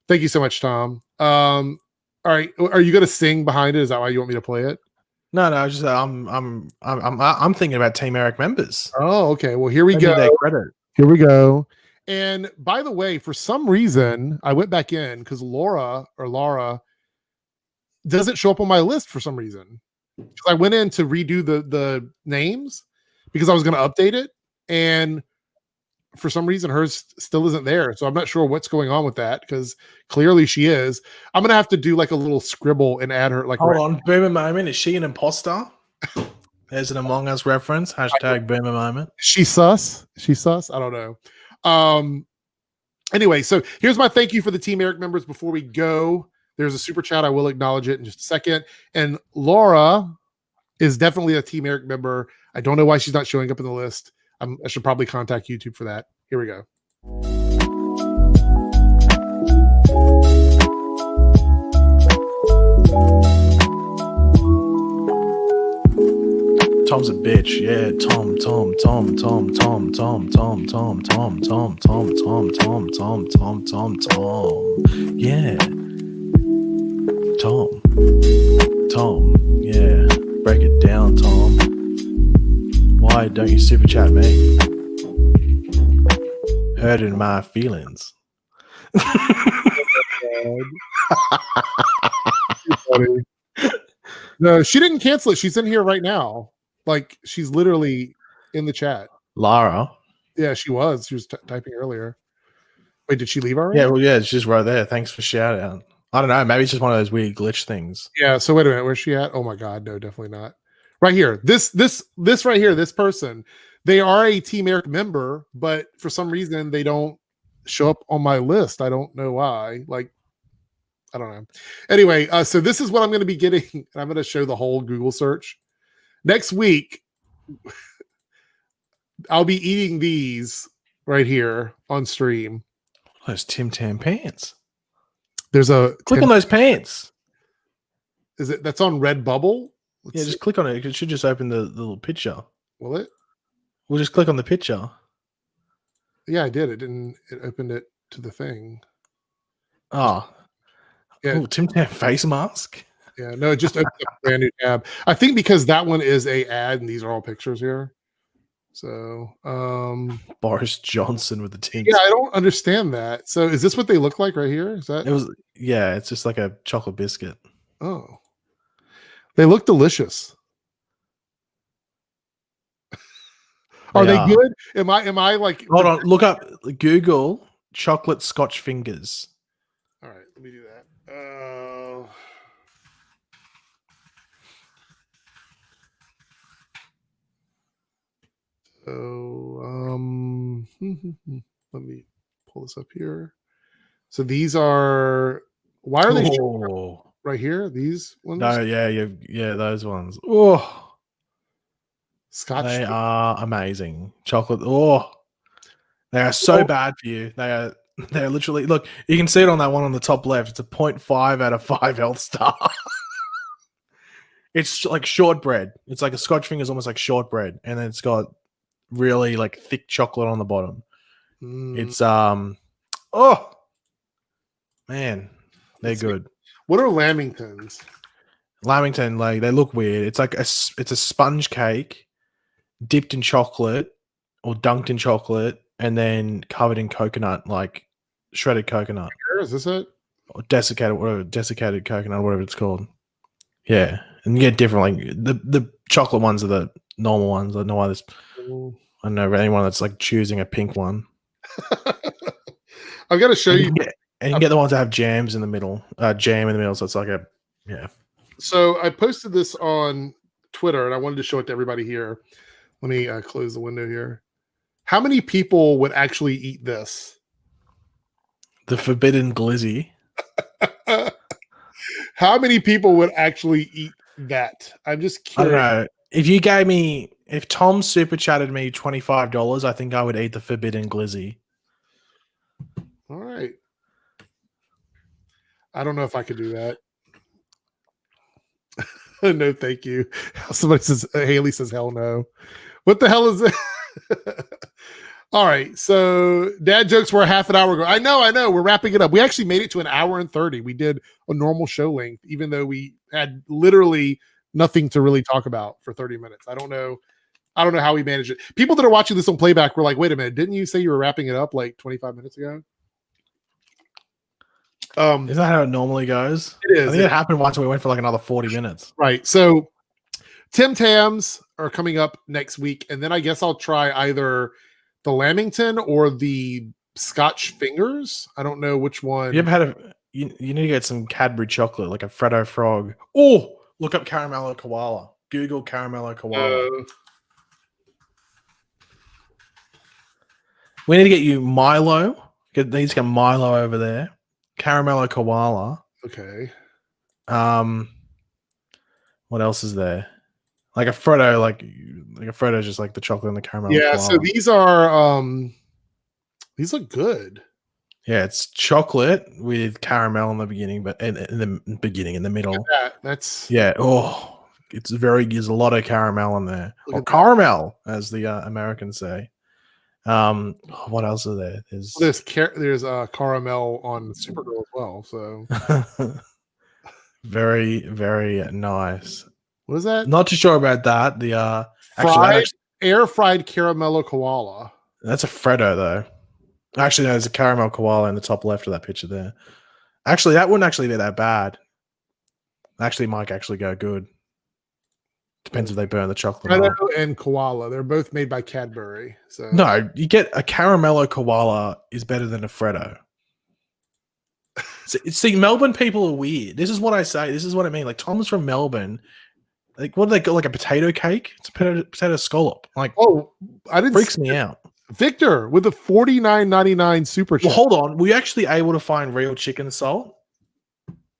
Thank you so much, Tom. All right. Are you going to sing behind it? Is that why you want me to play it? No, just I'm thinking about Team Eric members. Oh, okay. Well, here we go. Their credit. Here we go. And by the way, for some reason, I went back in because Laura doesn't show up on my list for some reason. I went in to redo the names because I was going to update it, and for some reason hers still isn't there. So I'm not sure what's going on with that, because clearly she is. I'm going to have to do like a little scribble and add her. Like, hold on, boomer moment. Is she an imposter? There's an Among Us reference. Hashtag boomer moment. She's sus. I don't know. Anyway, so here's my thank you for the Team Eric members before we go. There's a super chat. I will acknowledge it in just a second. And Laura is definitely a Team Eric member. I don't know why she's not showing up in the list. I should probably contact YouTube for that. Here we go. Tom's a bitch. Yeah, Tom. Yeah. Tom. Yeah. Break it down, Tom. Why don't you super chat me? Hurting my feelings. No, she didn't cancel it. She's in here right now. Like, she's literally in the chat. Lara. Yeah, she was. She was typing earlier. Wait, did she leave already? Yeah, well, yeah, it's just right there. Thanks for shout out. I don't know. Maybe it's just one of those weird glitch things. Yeah. So wait a minute. Where's she at? Oh my God. No, definitely not. Right here. This right here. This person. They are a Team Eric member, but for some reason they don't show up on my list. I don't know why. Like, I don't know. Anyway, so this is what I'm going to be getting. I'm going to show the whole Google search. Next week, I'll be eating these right here on stream. Those Tim Tam pants. There's a click on those pants. Is it that's on Redbubble? Yeah, just click on it. It should just open the little picture. Will it? We'll just click on the picture. Yeah, I did. It opened it to the thing. Oh. Yeah. Ooh, Tim Tam face mask. Yeah, no, it just opened up a brand new tab. I think because that one is a ad and these are all pictures here. So Boris Johnson with the team. Yeah, I don't understand that. So is this what they look like right here? Is that yeah, it's just like a chocolate biscuit. Oh. They look delicious. Are they good? Am I like hold on, look up Google chocolate Scotch fingers. All right, let me do that. Let me pull this up here. So these are why are they right here? These ones? No, yeah, those ones. Oh, Scotch. They are amazing. Chocolate. Oh, they are so bad for you. They're literally look. You can see it on that one on the top left. It's a 0.5 out of 5 health star. It's like shortbread. It's like a Scotch finger is almost like shortbread, and then it's got really like thick chocolate on the bottom. It's oh man, they're good. What are Lamingtons? Lamington, like they look weird. It's like it's a sponge cake dipped in chocolate or dunked in chocolate and then covered in coconut, like shredded coconut. Is this it? Or desiccated coconut, whatever it's called. Yeah, and you get different. Like the chocolate ones are the normal ones. I don't know why this. I don't know anyone that's like choosing a pink one. I've got to show you. And you can get the ones that have jams in the middle. Jam in the middle, so it's like a yeah. So I posted this on Twitter, and I wanted to show it to everybody here. Let me close the window here. How many people would actually eat this? The forbidden glizzy. How many people would actually eat that? I'm just curious. I don't know. If Tom super chatted me $25, I think I would eat the forbidden glizzy. I don't know if I could do that. No, thank you. Somebody says Haley says hell no. What the hell is it? All right, so dad jokes were a half an hour ago. I know. We're wrapping it up. We actually made it to an hour and 30. We did a normal show length, even though we had literally nothing to really talk about for 30 minutes. I don't know how we managed it. People that are watching this on playback were like, wait a minute, didn't you say you were wrapping it up like 25 minutes ago? Is that how it normally goes? It is. I think it happened once and we went for like another 40 minutes. Right. So Tim Tams are coming up next week, and then I guess I'll try either the Lamington or the Scotch Fingers. I don't know which one. You ever had you need to get some Cadbury chocolate, like a Freddo Frog. Oh, look up Caramello Koala. Google Caramello Koala. We need to get you Milo. Need to get Milo over there. Caramello Koala. Okay. What else is there? Like a Freddo, like a Freddo, just like the chocolate and the caramel. Yeah, koala. so these look good. Yeah, it's chocolate with caramel in the beginning, but in the middle. That's yeah. Oh, there's a lot of caramel in there, or caramel, as the Americans say. What else are there? There's caramel on Supergirl as well. So very, very nice. What is that? Not too sure about that. The air fried caramello koala. That's a Freddo though. Actually, no, there's a caramel koala in the top left of that picture there. Actually, that wouldn't actually be that bad. Actually, might actually go good. Depends if they burn the chocolate. Freddo and koala. They're both made by Cadbury. So no, you get a caramello koala is better than a Freddo. See, Melbourne people are weird. This is what I say. This is what I mean. Like Tom's from Melbourne. Like, what do they got? Like a potato cake? It's a potato scallop. Like, I didn't. Freaks me out. Victor with the $49.99 super chat. Well, hold on. Were you actually able to find real chicken salt?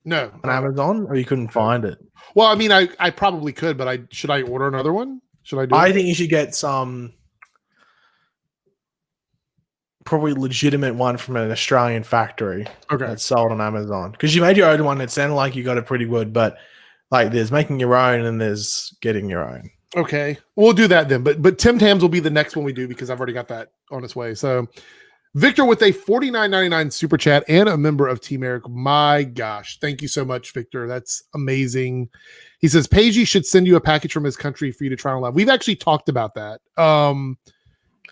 No, on Amazon, or you couldn't find it? Well, I mean, I probably could, but should I order another one? Should I do? I think you should get some. Probably legitimate one from an Australian factory. Okay, that's sold on Amazon, because you made your own one. It sounded like you got it pretty good, but like there's making your own and there's getting your own. Okay, we'll do that then. But Tim Tams will be the next one we do because I've already got that on its way. So Victor with a $49.99 super chat and a member of Team Eric. My gosh, thank you so much, Victor. That's amazing. He says Paigey should send you a package from his country for you to try on live. We've actually talked about that.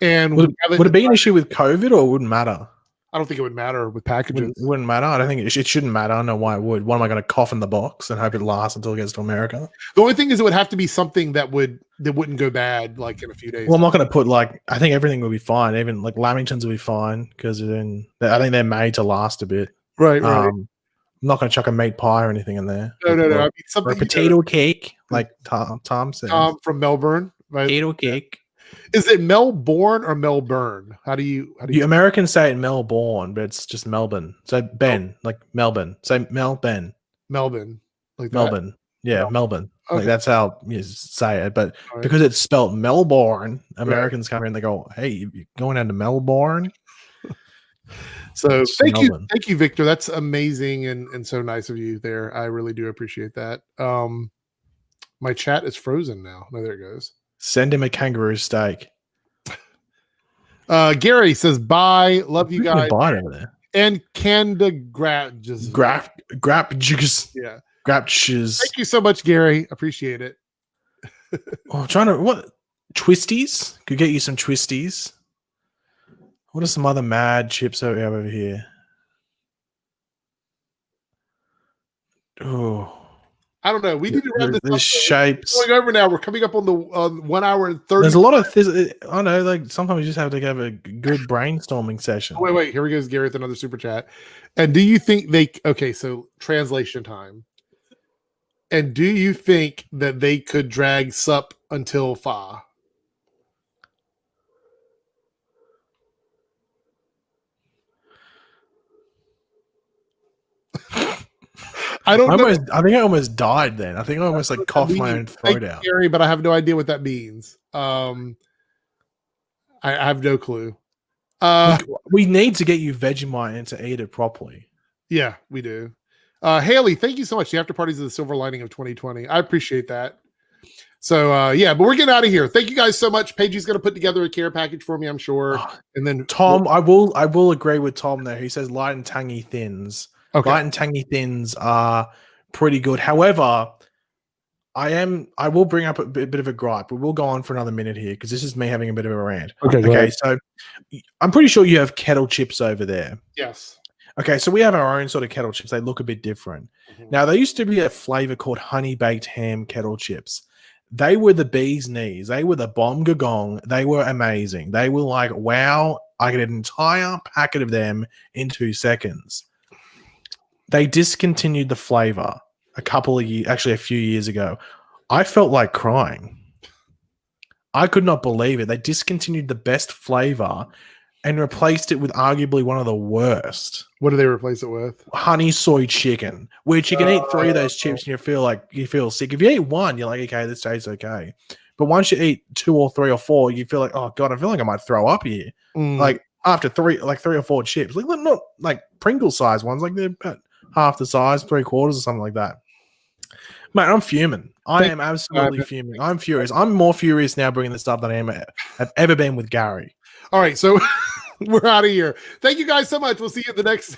And would it be an issue with COVID, or it wouldn't matter? I don't think it would matter with packages. It wouldn't matter. I don't think it shouldn't matter. I don't know why it would. What am I going to cough in the box and hope it lasts until it gets to America? The only thing is it would have to be something that wouldn't go bad like in a few days. Well, I'm not going to put I think everything will be fine. Even like Lamingtons will be fine because I think they're made to last a bit. Right. I'm not going to chuck a meat pie or anything in there. No. I mean, something, or a potato cake, like Tom says. Tom from Melbourne. Right? Potato cake. Is it Melbourne or Melbourne? How do you Americans say it Melbourne, but it's just Melbourne. So like Melbourne. Say Melbourne. Melbourne. Like Melbourne. That? Yeah, Melbourne. Okay. Like that's how you say it. But because it's spelled Melbourne, Americans come in and they go, "Hey, you going down to Melbourne?" So thank you, Victor. That's amazing and so nice of you there. I really do appreciate that. My chat is frozen now. No, there it goes. Send him a kangaroo steak. Gary says, bye. Love you guys. Bye over there. And Canda Grapjes. Yeah. Grapjes. Thank you so much, Gary. Appreciate it. I'm trying to, what? Twisties? Could get you some twisties. What are some other mad chips we have over here? Oh. I don't know. We need to run this shapes. We're going over now. We're coming up on the 1 hour and 30. There's a lot of this. I know. Like sometimes you just have to have a good brainstorming session. Oh, wait. Here we goes, Gary, with another super chat. And do you think so translation time. And do you think that they could drag Sup until Fa? I don't know. I think I almost died then. I think I almost coughed my own throat out. Scary, but I have no idea what that means. I have no clue. We need to get you Vegemite and to eat it properly. Yeah, we do. Haley, thank you so much. The after parties are the silver lining of 2020. I appreciate that. So yeah, but we're getting out of here. Thank you guys so much. Paige's going to put together a care package for me, I'm sure. And then Tom, I will agree with Tom there. He says light and tangy thins. Okay. Light and tangy thins are pretty good. However, I will bring up a bit of a gripe. We will go on for another minute here because this is me having a bit of a rant. Okay, so I'm pretty sure you have kettle chips over there. Yes. Okay, so we have our own sort of kettle chips. They look a bit different. Now, there used to be a flavor called honey baked ham kettle chips. They were the bee's knees. They were the bomb gagong. They were amazing. They were like, wow, I get an entire packet of them in 2 seconds. They discontinued the flavor a few years ago. I felt like crying. I could not believe it. They discontinued the best flavor and replaced it with arguably one of the worst. What do they replace it with? Honey soy chicken, which you can eat 3 of those chips and you feel sick. If you eat one, you're like, okay, this tastes okay. But once you eat 2 or 3 or 4, you feel like, oh God, I feel like I might throw up here. Like after 3 or 4 chips, like not like Pringle size ones, like they're about half the size, 3/4 or something like that. Mate, I'm fuming. I am absolutely fuming. I'm furious. I'm more furious now bringing this up than I have ever been with Gary. All right, so we're out of here. Thank you guys so much. We'll see you in the next